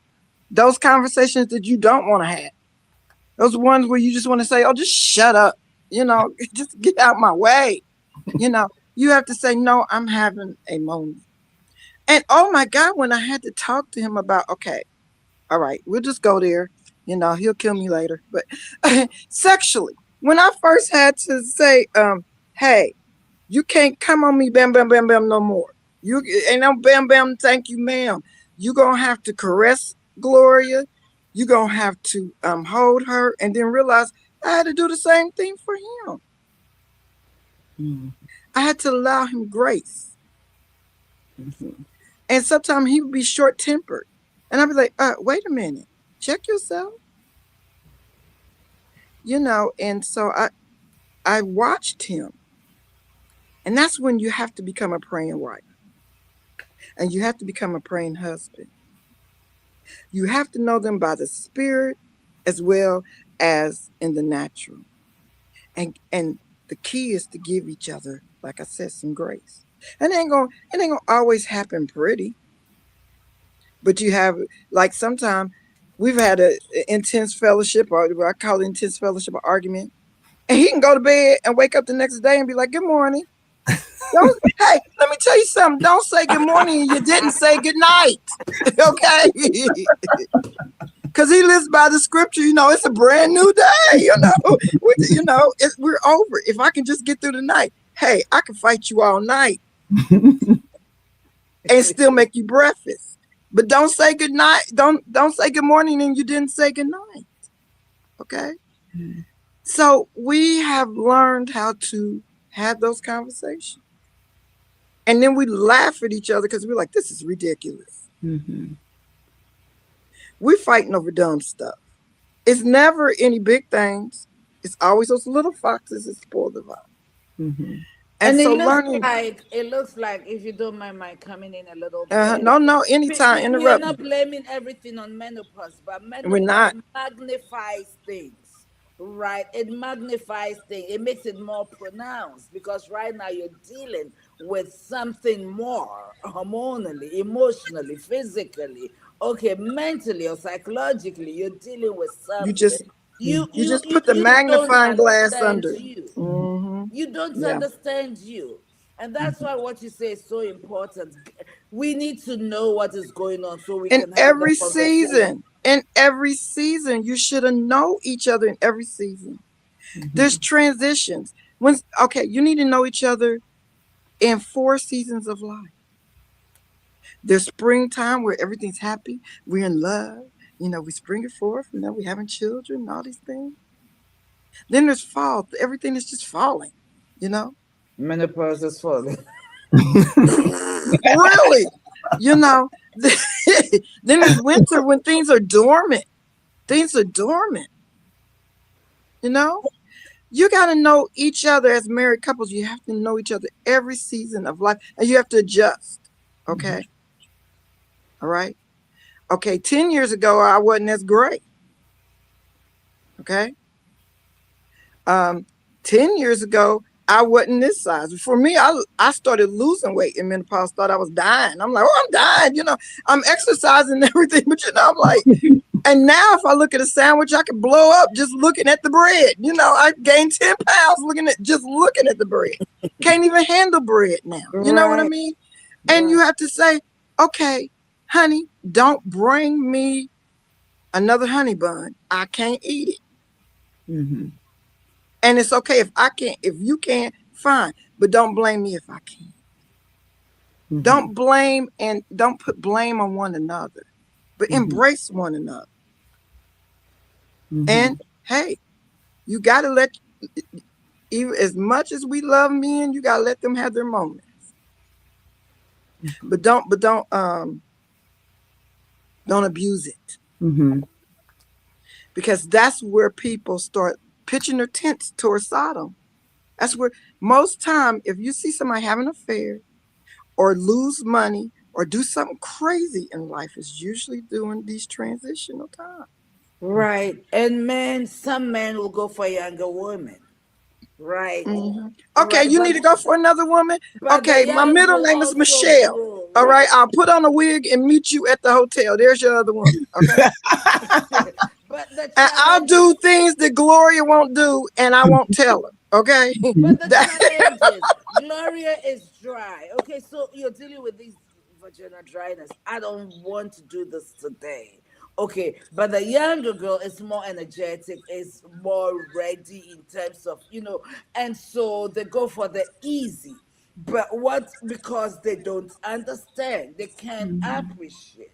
C: Those conversations that you don't want to have. Those ones where you just want to say, oh, just shut up. Just get out my way. You have to say, no, I'm having a moment. And oh my God, when I had to talk to him about, okay, all right, we'll just go there. He'll kill me later. But sexually, when I first had to say, hey, you can't come on me, bam, bam, bam, bam, no more. You ain't no bam, bam, thank you, ma'am. You gonna have to caress Gloria. You gonna have to hold her, and then realize I had to do the same thing for him.
A: Mm-hmm.
C: I had to allow him grace,
A: Mm-hmm.
C: and sometimes he would be short tempered, and I'd be like, wait a minute, check yourself, And so I watched him, and that's when you have to become a praying wife, and you have to become a praying husband. You have to know them by the spirit as well as in the natural. And the key is to give each other, like I said, some grace. And it ain't gonna always happen pretty, but you have, like, sometimes we've had a intense fellowship, or what I call it intense fellowship, or argument, and he can go to bed and wake up the next day and be like, good morning. Don't, hey, let me tell you something. Don't say good morning and you didn't say good night. Okay? Because he lives by the scripture, it's a brand new day, we're over. If I can just get through the night, hey, I can fight you all night and still make you breakfast. But don't say good night. Don't say good morning and you didn't say good night. Okay.
A: Mhm.
C: So we have learned how to have those conversations. And then we laugh at each other because we're like, this is ridiculous.
A: Mhm.
C: We're fighting over dumb stuff. It's never any big things. It's always those little foxes that spoil the vine.
A: Mhm.
C: And
B: And
C: so learning,
B: it looks like, if you don't mind my coming in a little bit,
C: no, no, anytime,
B: we are
C: interrupt me.
B: not blaming everything on menopause, but
C: We're
B: menopause
C: not.
B: magnifies things, right? It magnifies things. It makes it more pronounced because right now you're dealing with something more hormonally, emotionally, physically, okay, mentally or psychologically. You're dealing with
C: You
B: something.
C: just you just put the
B: You don't
C: magnifying glass
B: understand
C: under it.
B: you.
C: Hmm.
B: You don't
C: Yeah.
B: understand you. And that's
A: Mhm.
B: why what you say is so important. We need to know what is going on so we
C: In
B: can have the
C: every
B: conversation.
C: season, in every season, you should have know each other in every season. There's
A: Mhm.
C: transitions. When okay, you need to know each other in 4 seasons of life. There's springtime where everything's happy. We're in love. We spring it forth, we having children, all these things. Then there's fall. Everything is just falling, you know?
B: Menopause is falling.
C: Really? You know? Then there's winter when things are dormant. Things are dormant, you know? You got to know each other as married couples. You have to know each other every season of life and you have to adjust.
A: Mhm.
C: Okay? All right? Okay, 10 years ago, I wasn't as great. Okay? Um, 10 years ago, I wasn't this size. For me, I started losing weight in menopause, thought I was dying. I'm like, oh, I'm dying. I'm exercising and everything, but I'm like, and now if I look at a sandwich, I can blow up just looking at the bread. I gained 10 pounds looking at the bread. Can't even handle bread now. You know what I
B: Right,
C: mean? And you
B: right.
C: have to say, okay, honey, don't bring me another honey bun. I can't eat it.
A: Mhm.
C: And it's okay if I can't, if you can't, fine. But don't blame me if I can't.
A: Mhm.
C: Don't blame and don't put blame on one another, but
A: Mhm.
C: embrace one another. And
A: Mhm.
C: hey, you gotta let even as much as we love men, you gotta let them have their moment. But don't abuse it.
A: Mhm.
C: Because that's where people start pitching their tents towards Sodom. That's where most time if you see somebody having an affair or lose money or do something crazy in life is usually during these transitional times.
B: Right. And men, some men will go for younger women. Right.
C: Hmm. Okay,
B: Right.
C: you need to go for another woman.
B: But the
C: Okay, my
B: young
C: middle
B: will
C: name is
B: also
C: Michelle.
B: grow,
C: All right,
B: right?
C: I'll put on a wig and meet you at the hotel. There's your other woman. Okay,
B: But the
C: and I'll
B: challenge
C: do things that Gloria won't do, and I won't tell her. Okay,
B: But the
C: That-
B: challenge is Gloria is dry. Okay, so you're dealing with these vaginal dryness. I don't want to do this today. Okay, but the younger girl is more energetic, is more ready in terms of, and so they go for the easy. But what? Because they don't understand, they can't
A: Mhm.
B: appreciate.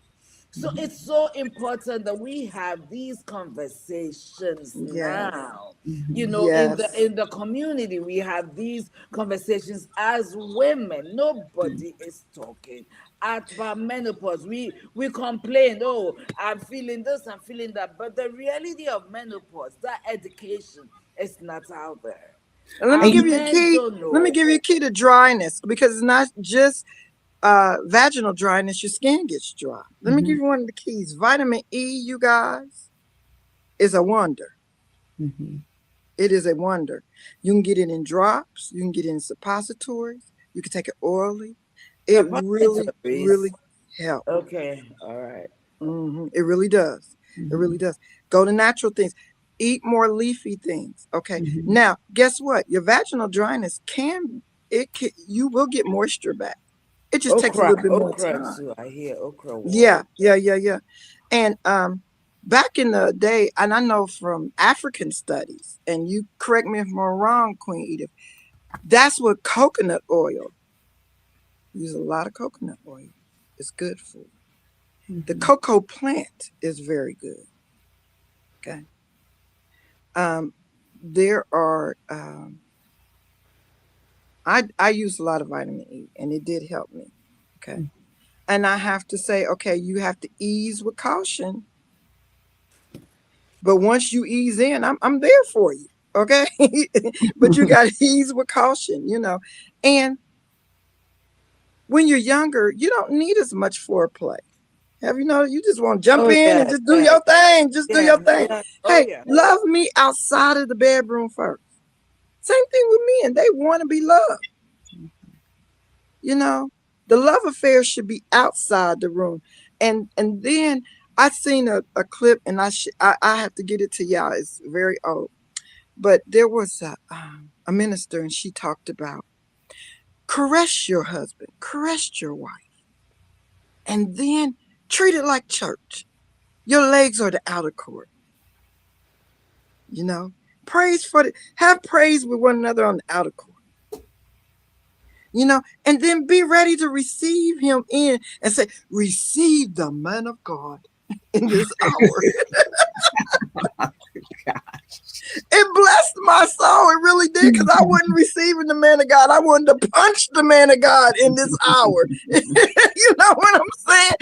B: So
A: Mhm.
B: it's so important that we have these conversations
C: yes,
B: now.
A: Mhm.
C: yes.
B: In the community, we have these conversations as women. Nobody is talking about menopause. We complain, oh, I'm feeling this, I'm feeling that. But the reality of menopause, that education is not out there.
C: And let me
B: Our
A: And you,
C: give you a
B: men
C: key.
B: don't
C: Let me
B: know.
C: give you a key to dryness because it's not just vaginal dryness. Your skin gets dry. Let me give
A: Mhm.
C: you one of the keys. Vitamin E, you guys, is a wonder.
A: Mhm.
C: It is a wonder. You can get it in drops. You can get it in suppositories. You can take it orally. It really,
B: Suppositories.
C: really helps.
B: Okay, all right.
C: It really does. It really
A: Mhm.
C: does. Go to natural things. Eat more leafy things. Okay.
A: Mhm.
C: Now, guess what? Your vaginal dryness you will get moisture back. It just takes a
B: Okra,
C: little bit more
B: okra
C: time.
B: too. I hear okra water.
C: Yeah, yeah, yeah, yeah. And back in the day, and I know from African studies, and you correct me if I'm wrong, Queen Edith, that's what coconut oil, use a lot of coconut oil. It's good for. The
A: Mhm.
C: cocoa plant is very good. Okay. Um, there are I use a lot of vitamin E, and it did help me. Okay, and I have to say, okay, you have to ease with caution, but once you ease in, I'm there for you. Okay, but you got to ease with caution, and when you're younger, you don't need as much foreplay. Have you noticed? You just want to jump
B: Oh
C: in and
B: yeah,
C: just do
B: yeah,
C: your thing. Just do
B: yeah,
C: your thing.
B: yeah. Oh
C: Hey,
B: yeah.
C: love me outside of the bedroom first. Same thing with men. They want to be loved. You know, the love affair should be outside the room. And then I seen a clip, and I have to get it to y'all. It's very old, but there was a minister, and she talked about caress your husband, caress your wife, and then treat it like church. Your legs are the outer court. You know, praise for the have praise with one another on the outer court. And then be ready to receive him in and say, receive the man of God in this hour. It blessed my soul. It really did, because I wasn't receiving the man of God. I wanted to punch the man of God in this hour. You know what I'm saying?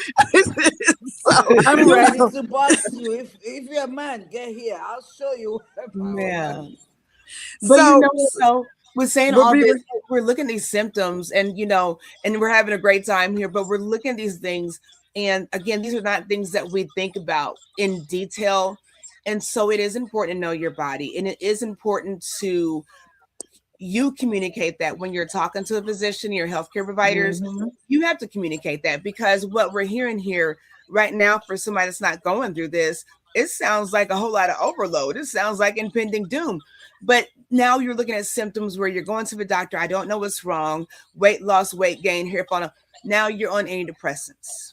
C: So,
B: I'm
C: you
B: ready
C: know,
B: to box you. If you're a man, get here. I'll show you what power
A: Yeah.
B: is.
A: But you
C: so,
A: know what though? We're saying
C: but
A: all
C: be,
A: this, we're looking at these symptoms and and we're having a great time here, but we're looking at these things. And again, these are not things that we think about in detail. And so it is important to know your body. And it is important to you communicate that when you're talking to a physician, your healthcare providers,
B: Mm-hmm.
A: you have to communicate that, because what we're hearing here right now for somebody that's not going through this, it sounds like a whole lot of overload. It sounds like impending doom. But now you're looking at symptoms where you're going to the doctor. I don't know what's wrong. Weight loss, weight gain, hair falling. Now you're on antidepressants.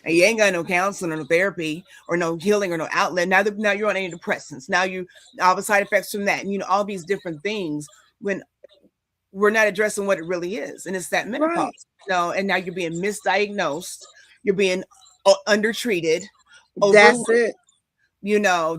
A: And you ain't got no counseling or no therapy or no healing or no outlet. Now you're on antidepressants. Now you all the side effects from that, and all these different things when we're not addressing what it really is, and it's that
C: right.
A: menopause. And now you're being misdiagnosed, you're being undertreated,
C: That's
A: overlooked.
C: it.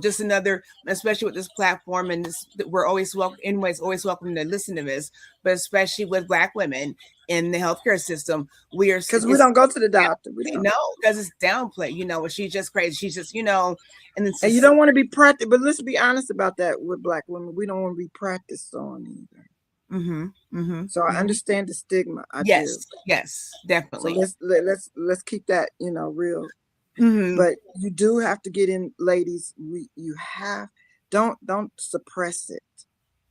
A: Just another, especially with this platform, and this, we're always welcome. Anyways, always welcome to listen to this, but especially with Black women in the healthcare system, we are
C: Because we
A: it's
C: don't go to the doctor. We don't.
A: no, because it's downplay. Well, she's just crazy. She's just and it's
C: And you
A: just
C: don't want to be practiced. But let's be honest about that with Black women. We don't want to be practiced on either.
A: mm-hmm, mm-hmm,
C: So I
A: mm-hmm.
C: understand the stigma. I do.
A: Yes, yes,
C: So
A: definitely.
C: let's keep that real.
A: Mm-hmm,
C: But you do have to get in, ladies. You have don't suppress it.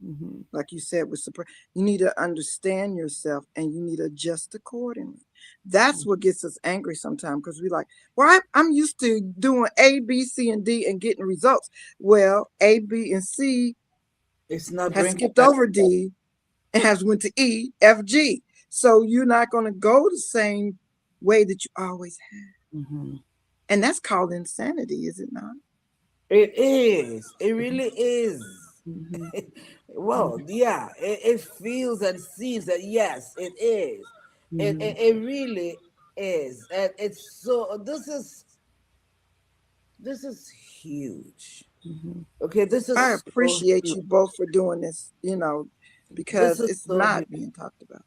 A: mm-hmm,
C: Like you said, with suppress, you need to understand yourself, and you need to adjust accordingly. That's what gets us angry sometimes, because we like, well, I'm used to doing A, B, C, and D and getting results. Well, A, B, and C
B: It's not
C: has
B: bringing
C: skipped
B: that.
C: over D and has went to E, F, G. So you're not going to go the same way that you always have.
A: mm-hmm.
C: And that's called insanity, is it not?
B: It is. It really is.
A: Mhm,
B: Well, yeah, it feels and seems that yes, it is. It,
A: mhm,
B: it it really is, and it's so. This is huge.
A: mhm,
B: Okay, this
C: I
B: is so
C: appreciate
B: huge.
C: you both for doing this,
B: This
C: because
B: is
C: it's
B: so
C: not
B: huge.
C: being talked about.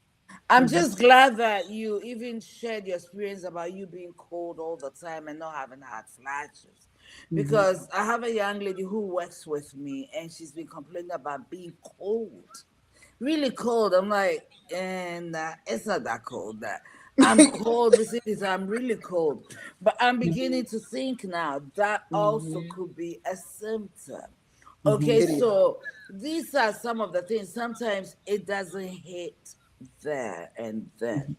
B: I'm
A: mhm,
B: just glad that you even shared your experience about you being cold all the time and not having hot flashes.
A: mhm,
B: Because I have a young lady who works with me and she's been complaining about being cold, really cold. I'm like, and it's not that cold. That I'm cold. I'm really cold. But I'm beginning to think now that also
A: mhm,
B: could be a symptom.
A: mhm,
B: Okay,
C: It is.
B: so these are some of the things. Sometimes it doesn't hit there and then.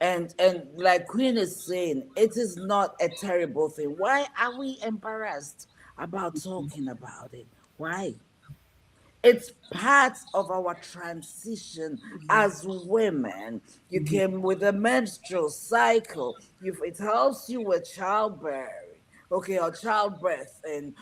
B: And like Queen is saying, it is not a terrible thing. Why are we embarrassed about talking about it? Why? It's part of our transition as women. You
A: mhm,
B: came with a menstrual cycle. It helps you with childbearing, okay, or childbirth and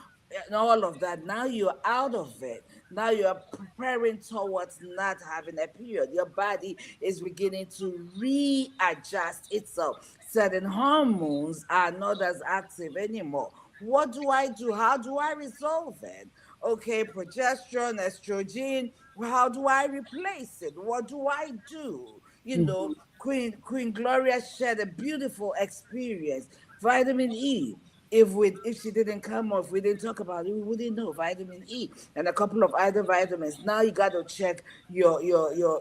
B: all of that. Now you're out of it. Now you're preparing towards not having a period. Your body is beginning to readjust itself. Certain hormones are not as active anymore. What do I do? How do I resolve it? Okay, progesterone, estrogen. Well, how do I replace it? What do I do? Queen Gloria shared a beautiful experience. Vitamin E. If she didn't come or if we didn't talk about it, we wouldn't know. Vitamin E and a couple of other vitamins. Now you got to check your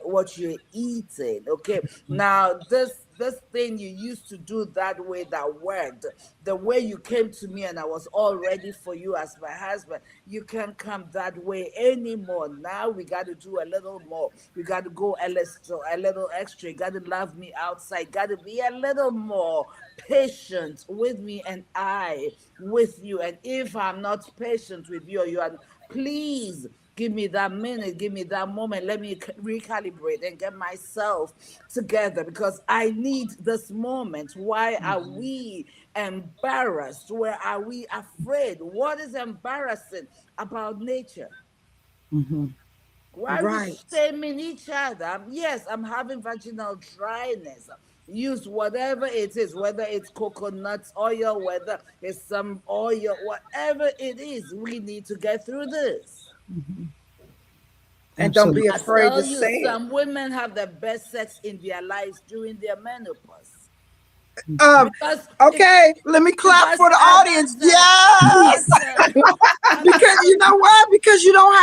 B: what you're eating. Okay. Now this thing you used to do that way that worked. The way you came to me and I was all ready for you as my husband. You can't come that way anymore. Now we got to do a little more. We got to go a little extra. You got to love me outside. Got to be a little more patient with me and I with you. And if I'm not patient with you, or you are, please give me that minute, give me that moment. Let me recalibrate and get myself together because I need this moment. Why are we embarrassed? Where are we afraid? What is embarrassing about nature?
A: Mm-hmm.
B: Why are we
C: Right.
B: shaming each other? Yes, I'm having vaginal dryness. Use whatever it is, whether it's coconut oil, whether it's some oil, whatever it is, we need to get through this.
C: And don't be
B: I
A: Absolutely.
C: afraid
B: tell
C: to
B: you,
C: say it.
B: some women have the best sex in their lives during their menopause.
C: Um,
B: Because if
C: okay, let me clap
B: because
C: for the
B: at that
C: audience.
B: time,
C: Yes.
B: at that
C: Because you know what? Because you don't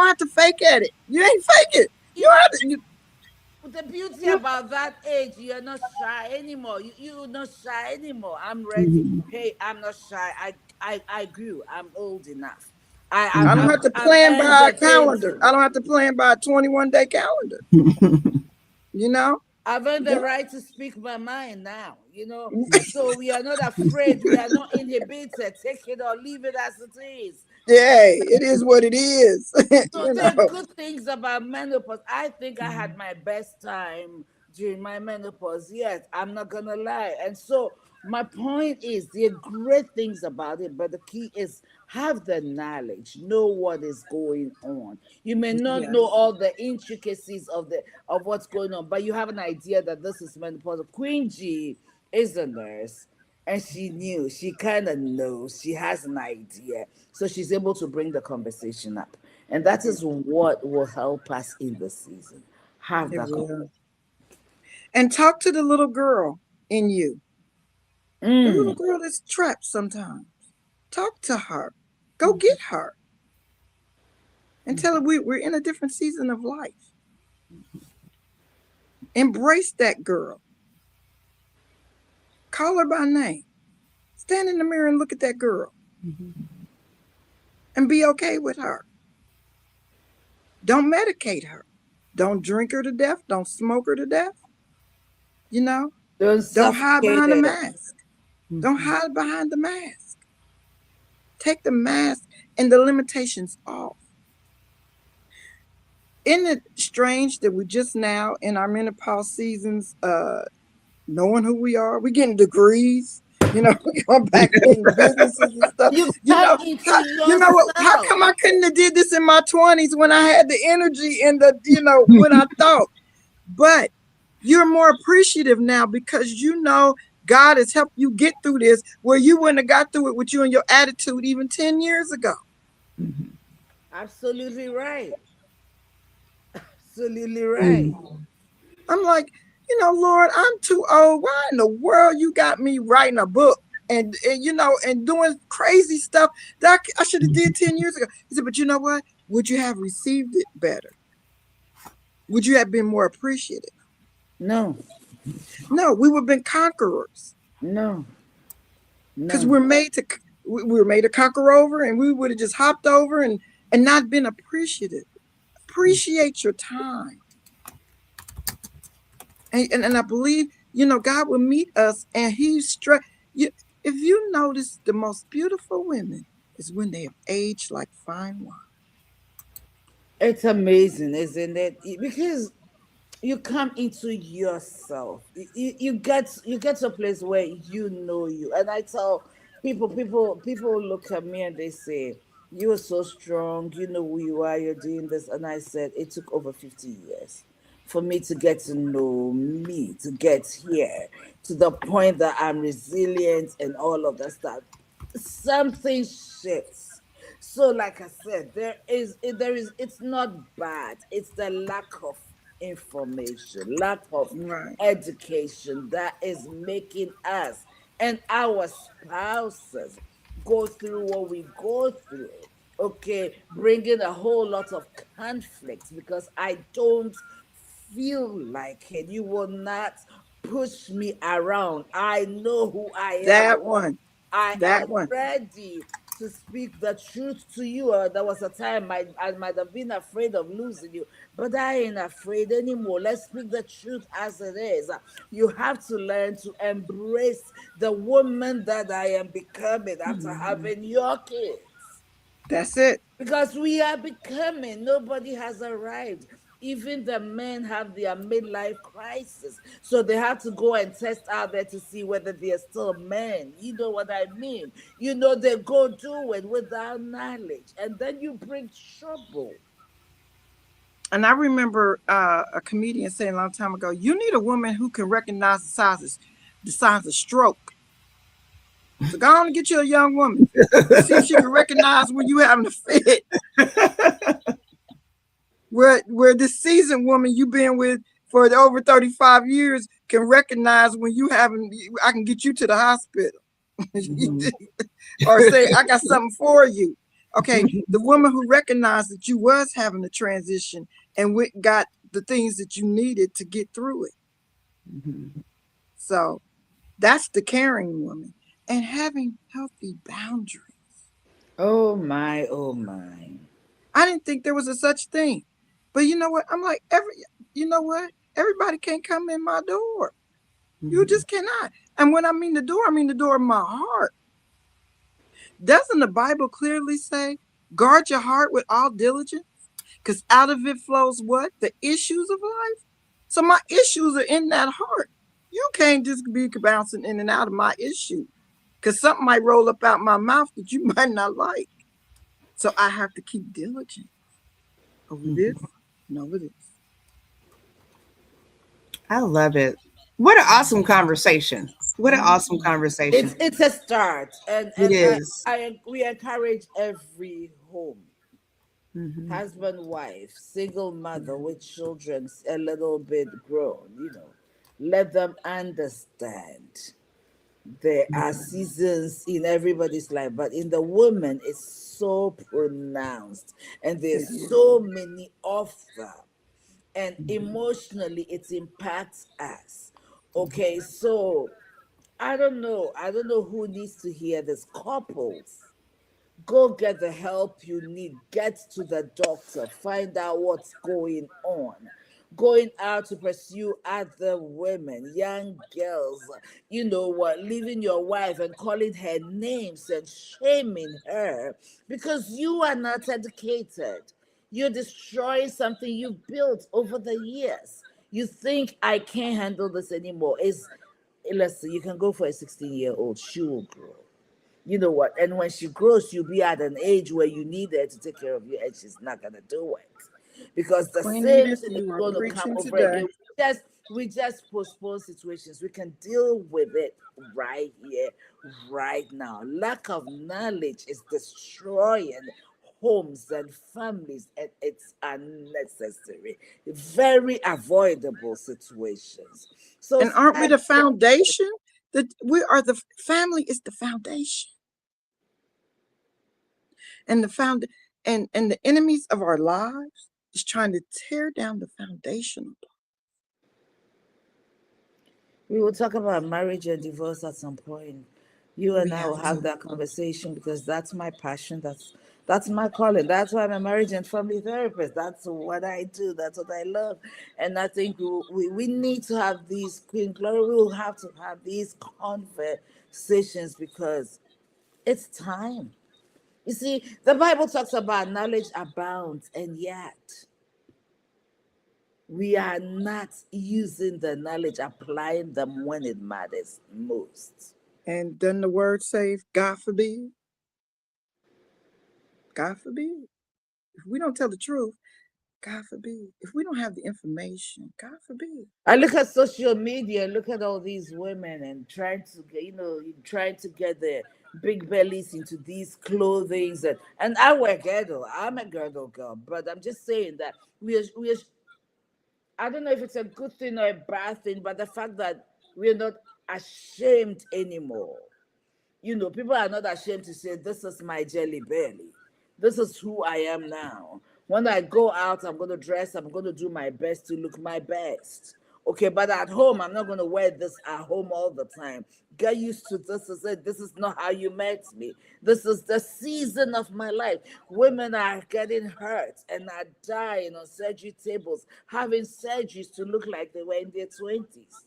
C: have to fake at it. You ain't fake it. You
B: you
C: don't have to
B: the beauty
C: you
B: about that age, you're not shy anymore. You're not shy anymore. I'm ready.
A: Mm-hmm.
B: Hey, I'm not shy. I grew. I'm old enough.
C: I don't have to
B: I've
C: plan
B: earned
C: by
B: the
C: a calendar.
B: painting.
C: I don't have to plan by a 21-day calendar. You know?
B: I've earned
C: Yeah.
B: the right to speak my mind now. So we are not afraid. We are not inhibited. Take it or leave it as it is.
C: Yeah, it is what it is.
B: So
C: you
B: there are
C: know.
B: good things about menopause. I think I had my best time during my menopause. Yes, I'm not gonna lie. And so my point is there are great things about it, but the key is have the knowledge, know what is going on. You may not know
C: Yes.
B: all the intricacies of what's going on, but you have an idea that this is menopause. Queen G is a nurse and she kind of knows, she has an idea, so she's able to bring the conversation up, and that
C: It,
B: is what will help us in the season. Have
C: it
B: that
C: will. And talk to the little girl in you. The little
B: mm,
C: girl is trapped sometimes. Talk to her. Go get her and tell her we're in a different season of life. Embrace that girl. Call her by name. Stand in the mirror and look at that girl and be okay with her. Don't medicate her. Don't drink her to death. Don't smoke her to death. You know,
B: don't
C: don't hide
B: suffocate
C: behind the
B: it.
C: mask. Don't hide behind the mask. Take the mask and the limitations off. Isn't it strange that we just now in our menopause seasons, knowing who we are, we getting degrees. We going back in businesses and stuff.
B: You
C: You
B: come
C: know,
B: into
C: how
B: yourself.
C: come I couldn't have did this in my 20s when I had the energy and when I thought. But you're more appreciative now because God has helped you get through this where you wouldn't have got through it with you and your attitude even 10 years ago.
B: Absolutely right. Absolutely right.
A: Mm-hmm.
C: I'm like, Lord, I'm too old. Why in the world you got me writing a book and doing crazy stuff that I should have did 10 years ago? He said, but you know what? Would you have received it better? Would you have been more appreciative?
B: No,
C: No, we would have been conquerors
B: no,
C: because
B: no.
C: we were made to conquer over, and we would have just hopped over and not been appreciative. Appreciate your time. And I believe, God will meet us and you. If you notice, the most beautiful women is when they have aged like fine wine.
B: It's amazing, isn't it? Because you come into yourself. You get to a place where you know you. And I tell people look at me and they say, "You are so strong. You know who you are. You're doing this." And I said, it took over 50 years for me to get to know me, to get here to the point that I'm resilient and all of that stuff. Something shifts. So, like I said, there is it's not bad. It's the lack of information, lack of
C: Right.
B: education that is making us and our spouses go through what we go through. Okay, bringing a whole lot of conflict because I don't feel like it. You will not push me around. I know who I am.
C: That one.
B: I am
C: That one.
B: ready to speak the truth to you. There was a time I might have been afraid of losing you, but I ain't afraid anymore. Let's speak the truth as it is. You have to learn to embrace the woman that I am becoming after
A: Mhm.
B: having your kids.
C: That's it.
B: Because we are becoming, nobody has arrived. Even the men have their midlife crisis. So they have to go and test out there to see whether they're still men. You know what I mean? They go do it without knowledge. And then you bring trouble.
C: And I remember a comedian saying a long time ago, "You need a woman who can recognize the signs of stroke. So go on and get you a young woman and see if she can recognize when you having a fit. Where this seasoned woman you been with for over 35 years can recognize when you having. I can get you to the hospital,
A: Mhm.
C: or say I got something for you." Okay, the woman who recognized that you was having a transition and got the things that you needed to get through it.
A: Mhm.
C: So that's the caring woman, and having healthy boundaries.
B: Oh my, oh my.
C: I didn't think there was a such thing, but you know what? I'm like you know what? Everybody can't come in my door. You
A: Mhm.
C: just cannot. And when I mean the door, I mean the door of my heart. Doesn't the Bible clearly say, "Guard your heart with all diligence"? Because out of it flows what? The issues of life. So my issues are in that heart. You can't just be bouncing in and out of my issue because something might roll up out my mouth that you might not like. So I have to keep diligent over this
A: Mhm.
C: and over this.
A: I love it. What an awesome conversation. What an awesome
B: It's
A: conversation.
B: it's a start, and
A: It
B: and I,
A: is.
B: I we encourage every home,
A: Mhm.
B: husband, wife, single mother with children a little bit grown, let them understand there are seasons in everybody's life, but in the woman, it's so pronounced, and
C: It
B: there's
C: is.
B: so many of them, and emotionally, it impacts us. Okay, so I don't know who needs to hear this. Couples, go get the help you need. Get to the doctor. Find out what's going on. Going out to pursue other women, young girls, leaving your wife and calling her names and shaming her because you are not educated. You're destroying something you built over the years. You think I can't handle this anymore. Listen, you can go for a 16-year-old, she will grow. You know what? And when she grows, you'll be at an age where you need her to take care of you, and she's not gonna do it because the
C: Queen
B: same
C: Edith,
B: thing is
C: you are
B: going to come
C: preaching
B: over
C: today.
B: again. We just postpone situations. We can deal with it right here, right now. Lack of knowledge is destroying homes and families, and it's unnecessary. Very avoidable situations. So
C: And aren't we
B: start.
C: the foundation? That we are the family is the foundation. And the enemies of our lives is trying to tear down the foundation.
B: We will talk about marriage and divorce at some point. You
C: We
B: and I
C: have
B: will have
C: to.
B: that conversation because that's my passion. That's my calling. That's why I'm a marriage and family therapist. That's what I do. That's what I love. And I think we need to have these, Queen Glory, we will have to have these conversations because it's time. You see, the Bible talks about knowledge abounds, and yet we are not using the knowledge, applying them when it matters most.
C: And then the word says, God forbid, God forbid. If we don't tell the truth, God forbid. If we don't have the information, God forbid.
B: I look at social media, look at all these women and trying to get there. big bellies into these clothings, and I wear girdle. I'm a girdle girl, but I'm just saying that we are, I don't know if it's a good thing or a bad thing, but the fact that we're not ashamed anymore. People are not ashamed to say, "This is my jelly belly. This is who I am now. When I go out, I'm going to dress, I'm going to do my best to look my best." Okay, but at home, I'm not going to wear this at home all the time. Get used to this. Is it? This is not how you met me. This is the season of my life. Women are getting hurt and are dying on surgery tables, having surgeries to look like they were in their 20s,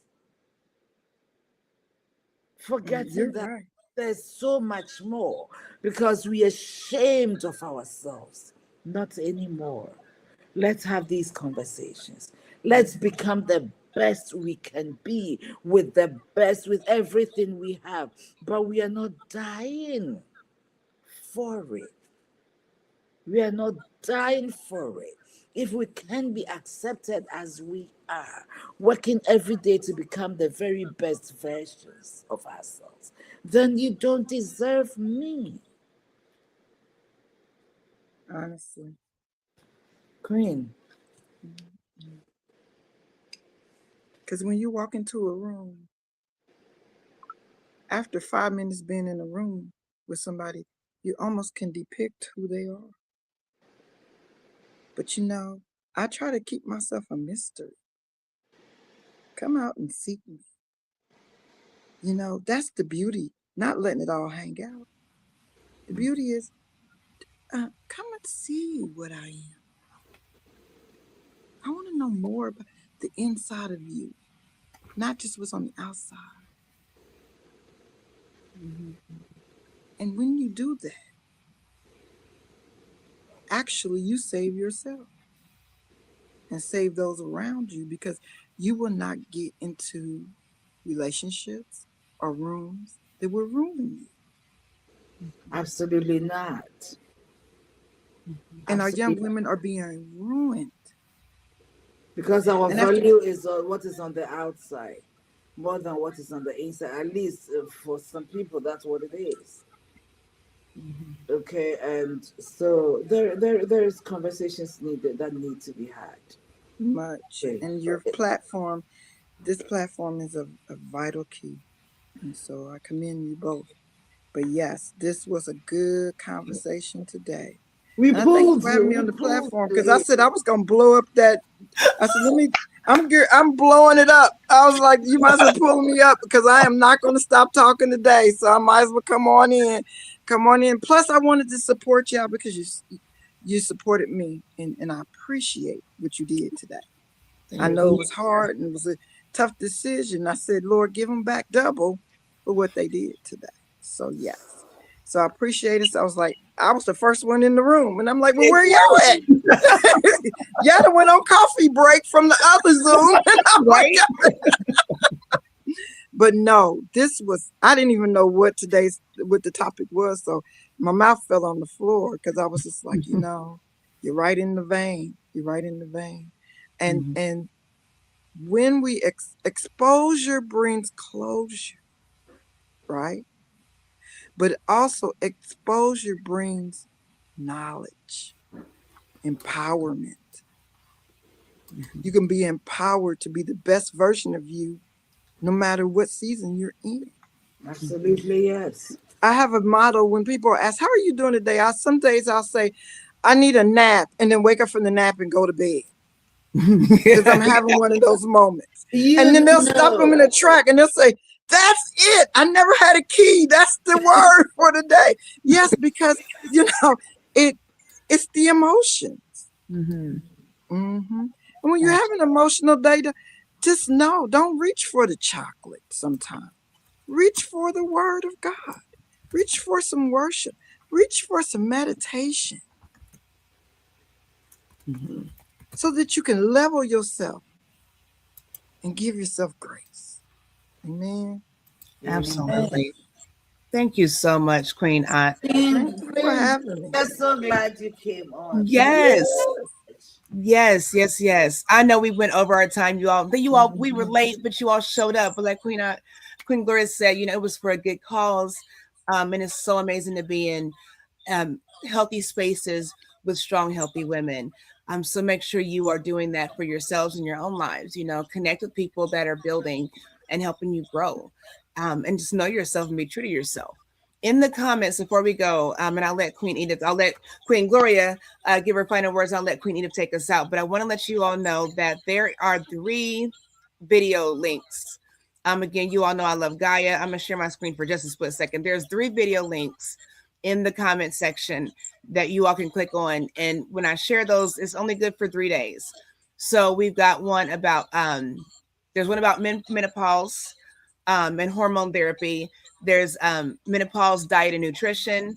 C: You're
B: forgetting that
C: right.
B: there's so much more because we are ashamed of ourselves. Not anymore. Let's have these conversations. Let's become the best we can be with the best, with everything we have. But we are not dying for it. We are not dying for it. If we can be accepted as we are, working every day to become the very best versions of ourselves, then you don't deserve me.
C: Honestly.
B: Queen.
C: Because when you walk into a room, after 5 minutes being in a room with somebody, you almost can depict who they are. But I try to keep myself a mystery. Come out and seek me. That's the beauty, not letting it all hang out. The beauty is, come and see what I am. I want to know more about the inside of you, not just what's on the outside. And when you do that, actually, you save yourself and save those around you because you will not get into relationships or rooms that will ruin you.
B: Absolutely not.
C: And our young
B: Absolutely.
C: women are being ruined.
B: Because our
C: And after,
B: value is on what is on the outside more than what is on the inside. At least for some people, that's what it is. Okay, and so there's conversations needed that need to be had.
C: much,
B: Okay.
C: and your platform, this platform is a vital key. And so I commend you both. But yes, this was a good conversation today.
B: We
C: And I thank you
B: pulled
C: for
B: you.
C: having me
B: We
C: on the
B: pulled
C: platform
B: you
C: because I
B: here.
C: said I was gonna blow up that. I said, I'm blowing it up. I was like, you might as well pull me up because I am not gonna stop talking today. So I might as well come on in. Plus, I wanted to support y'all because you supported me, and I appreciate what you did today. I
B: Thank
C: know it
B: you.
C: was hard and it was a tough decision. I said, Lord, give them back double for what they did today. So, yes. So I appreciate it. So I was like, I was the first one in the room. And I'm like, well, where y'all at?
A: Exactly.
C: Y'all done went on coffee break from the other Zoom. And I'm like,
A: Right?
C: but no, I didn't even know what the topic was. So my mouth fell on the floor because I was just like, you're right in the vein. You're right in the vein. And,
A: Mhm.
C: and, when we exposure brings closure, right? But also exposure brings knowledge, empowerment.
A: Mhm.
C: You can be empowered to be the best version of you no matter what season you're in.
B: Absolutely, yes.
C: I have a motto when people ask, how are you doing today? Some days I'll say, I need a nap, and then wake up from the nap and go to bed because I'm having one of those moments. And
B: You
C: then they'll stop them in
B: know.
C: the track and they'll say, that's it. I never had a key. That's the word for the day. Yes, because it it's the emotions.
A: Mhm.
C: And when you have
A: Abs-
C: an emotional day, just know, don't reach for the chocolate sometimes. Reach for the word of God. Reach for some worship. Reach for some meditation
A: mhm.
C: so that you can level yourself and give yourself grace. Amen.
B: Amen.
A: Absolutely. Thank you so much, Queen Aunt.
C: Thank you for
B: Queen,
C: having me.
B: we're so glad you came on. Thank you
A: Yes.
B: so much.
A: Yes, yes, yes. I know we went over our time, you all. But you all, we were
C: Mhm.
A: late, but you all showed up. But like Queen Gloria said, it was for a good cause. And it's so amazing to be in healthy spaces with strong, healthy women. So make sure you are doing that for yourselves and your own lives. You know, connect with people that are building and helping you grow, and just know yourself and be true to yourself. In the comments before we go, and I'll let Queen Gloria give her final words. I'll let Queen Edith take us out. But I want to let you all know that there are 3 video links. Again, you all know I love Gaia. I'm gonna share my screen for just a split second. There's 3 video links in the comment section that you all can click on. And when I share those, it's only good for 3 days. So we've got one about there's one about menopause and hormone therapy. There's menopause diet and nutrition,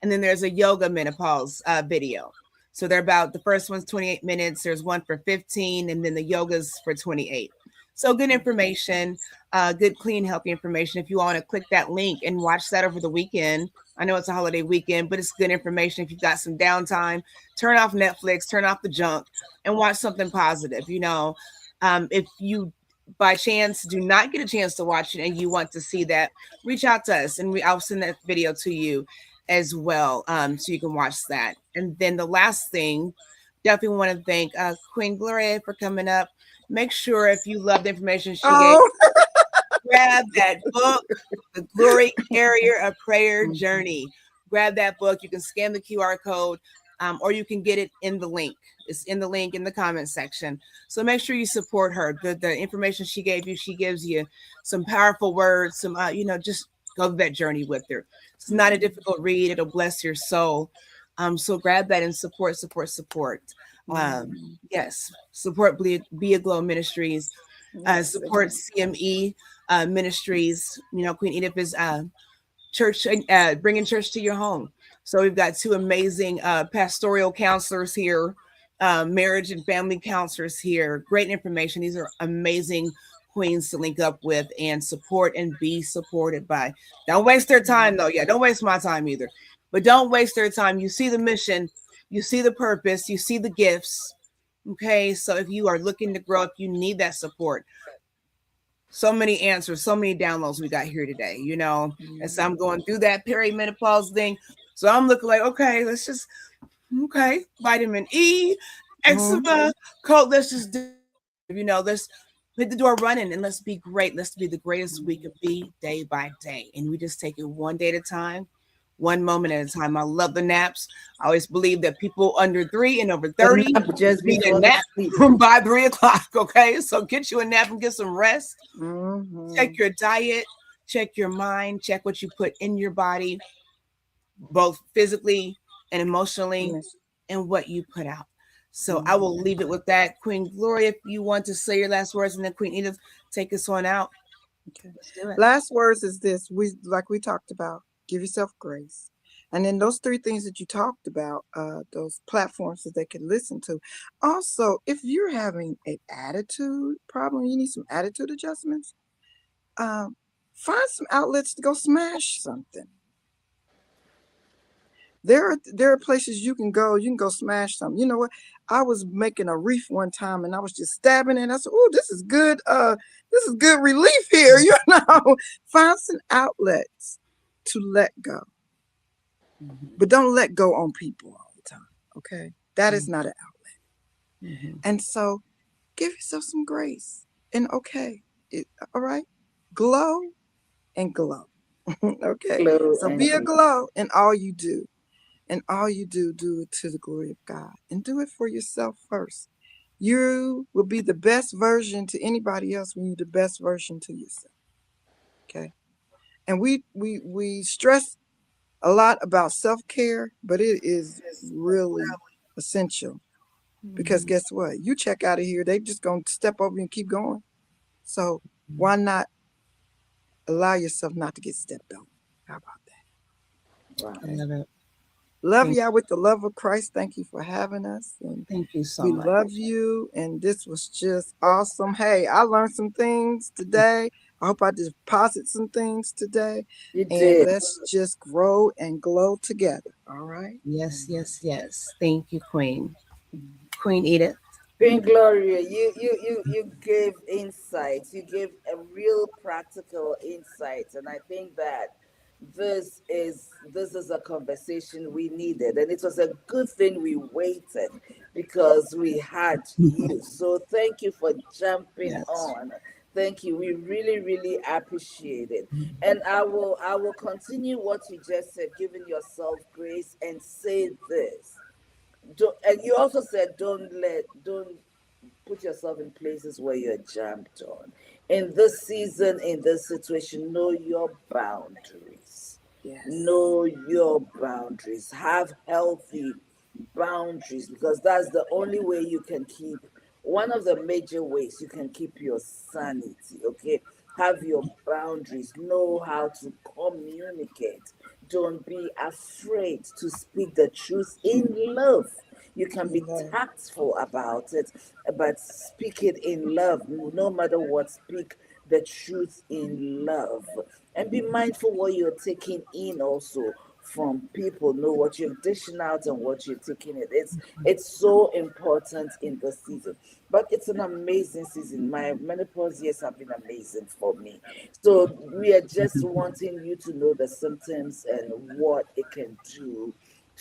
A: and then there's a yoga menopause video. So they're about the first one's 28 minutes. There's one for 15, and then the yoga's for 28. So good information, good, clean, healthy information. If you want to click that link and watch that over the weekend, I know it's a holiday weekend, but it's good information. If you've got some downtime, turn off Netflix, turn off the junk, and watch something positive. You know, if you by chance do not get a chance to watch it and you want to see that, reach out to us and I'll send that video to you as well, so you can watch that. And then the last thing, definitely want to thank Queen Gloria for coming up. Make sure if you love the information she gave,
C: Oh,
A: grab that book, The Glory Carrier, A Prayer Journey. Grab that book. You can scan the QR code, or you can get it in the link. It's in the link in the comment section. So make sure you support her. The information she gave you, she gives you some powerful words, some, just go that journey with her. It's not a difficult read. It'll bless your soul. So grab that and support, support, support. Yes, support Be a Glow Ministries,
B: Yes.
A: support CME Ministries. You know, Queen Edith is church, bringing church to your home. So we've got 2 amazing pastoral counselors here, marriage and family counselors here. Great information. These are amazing queens to link up with and support and be supported by. Don't waste their time though. Yeah, don't waste my time either. But don't waste their time. You see the mission, you see the purpose, you see the gifts. Okay, so if you are looking to grow, if you need that support, so many answers, so many downloads we got here today, you know. And so I'm going through that perimenopause thing. So I'm looking like, okay, let's just vitamin E, eczema, cold. Let's just do, let's hit the door running and let's be great. Let's be the greatest we can be day by day. And we just take it one day at a time, one moment at a time. I love the naps. I always believe that people under 3 and over
B: The
A: 30
B: nap just
A: need a
B: before the
A: nap
B: sleep.
A: by 3 o'clock. Okay. So get you a nap and get some rest. Check your diet, check your mind, check what you put in your body, both physically and emotionally,
C: yes.
A: and what you put out. So I will leave it with that. Queen Gloria, if you want to say your last words, and then Queen Edith, take us on out.
C: Okay.
A: Let's do it.
C: Last words is this: we talked about, give yourself grace, and then those 3 things that you talked about, those platforms that they can listen to. Also, if you're having an attitude problem, you need some attitude adjustments. Find some outlets to go smash something. There are places you can go. You can go smash something. You know what? I was making a reef one time, and I was just stabbing it. And I said, "Oh, this is good. This is good relief here." You know, find some outlets to let go, but don't let go on people all the time. Okay, that is not an outlet. And so, give yourself some grace. And okay, all right, glow and glow. Okay,
B: Glow
C: so
B: and
C: be a
B: glow.
C: glow in all you do. And all you do it to the glory of God. And do it for yourself first. You will be the best version to anybody else when you're the best version to yourself. Okay. And we stress a lot about self-care, but it is really essential. Because
A: Mhm.
C: guess what? You check out of here, they just gonna step over you and keep going. So why not allow yourself not to get stepped on? How about
B: Wow.
A: I
C: that? Okay.
A: love it.
C: Love
A: Thank,
C: y'all with the love of Christ. Thank you for having us. And
A: thank you so
C: we
A: much.
C: love you. And this was just awesome. Hey, I learned some things today. I hope I deposit some things today.
B: You
C: And
B: did.
C: let's just grow and glow together. All right.
A: Yes, yes, yes. Thank you, Queen. Queen Edith.
B: Queen Gloria, you gave insights. You gave a real practical insights, and I think that this is a conversation we needed, and it was a good thing we waited because we had you. So thank you for jumping
A: Yes.
B: on. Thank you. We really, really appreciate it. And I will continue what you just said, giving yourself grace, and say this. And you also said don't put yourself in places where you're jumped on. In this season, in this situation, know your boundaries.
C: Yes.
B: Know your boundaries. Have healthy boundaries, because that's the only way you can keep, one of the major ways you can keep your sanity. Okay, have your boundaries. Know how to communicate. Don't be afraid to speak the truth in love. You can be
C: Love.
B: tactful about it, but speak it in love. No matter what, speak the truth in love. And be mindful what you're taking in also from people. Know what you're dishing out and what you're taking in. It's so important in this season. But it's an amazing season. My menopause years have been amazing for me. So we are just wanting you to know the symptoms and what it can do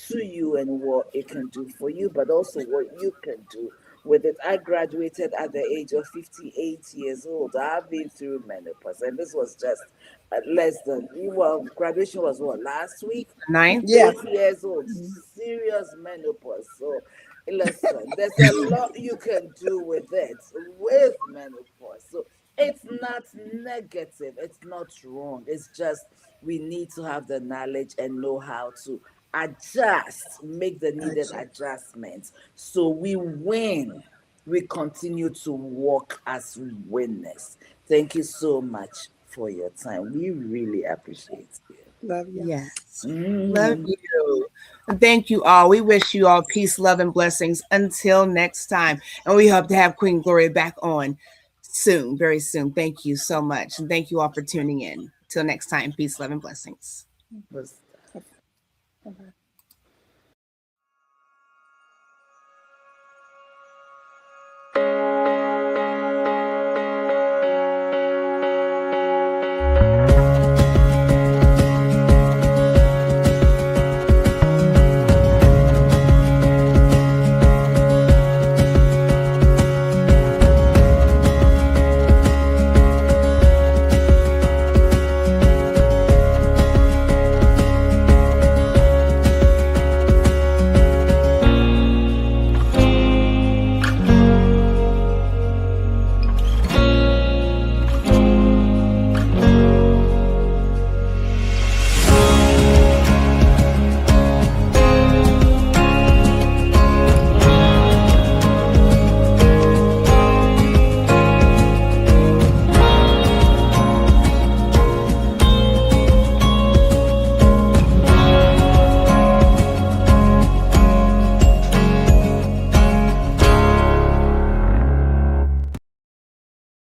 B: to you and what it can do for you, but also what you can do with it. I graduated at the age of 58 years old. I've been through menopause, and this was just less than, well, graduation was what, last week?
A: Ninth.
B: 58 years old, serious menopause. So listen, there's a lot you can do with it, with menopause. So it's not negative, it's not wrong. It's just we need to have the knowledge and know how to adjust, make the
C: I
B: needed
C: just,
B: adjustments, so we win. We continue to walk as winners. Thank you so much for your time. We really appreciate
C: love y'all.
A: Yes. Love
B: you.
A: you. And thank you all. We wish you all peace, love, and blessings until next time. And we hope to have Queen Gloria back on soon, very soon. Thank you so much. And thank you all for tuning in. Till next time, peace, love, and blessings.
B: Was
C: Bye-bye.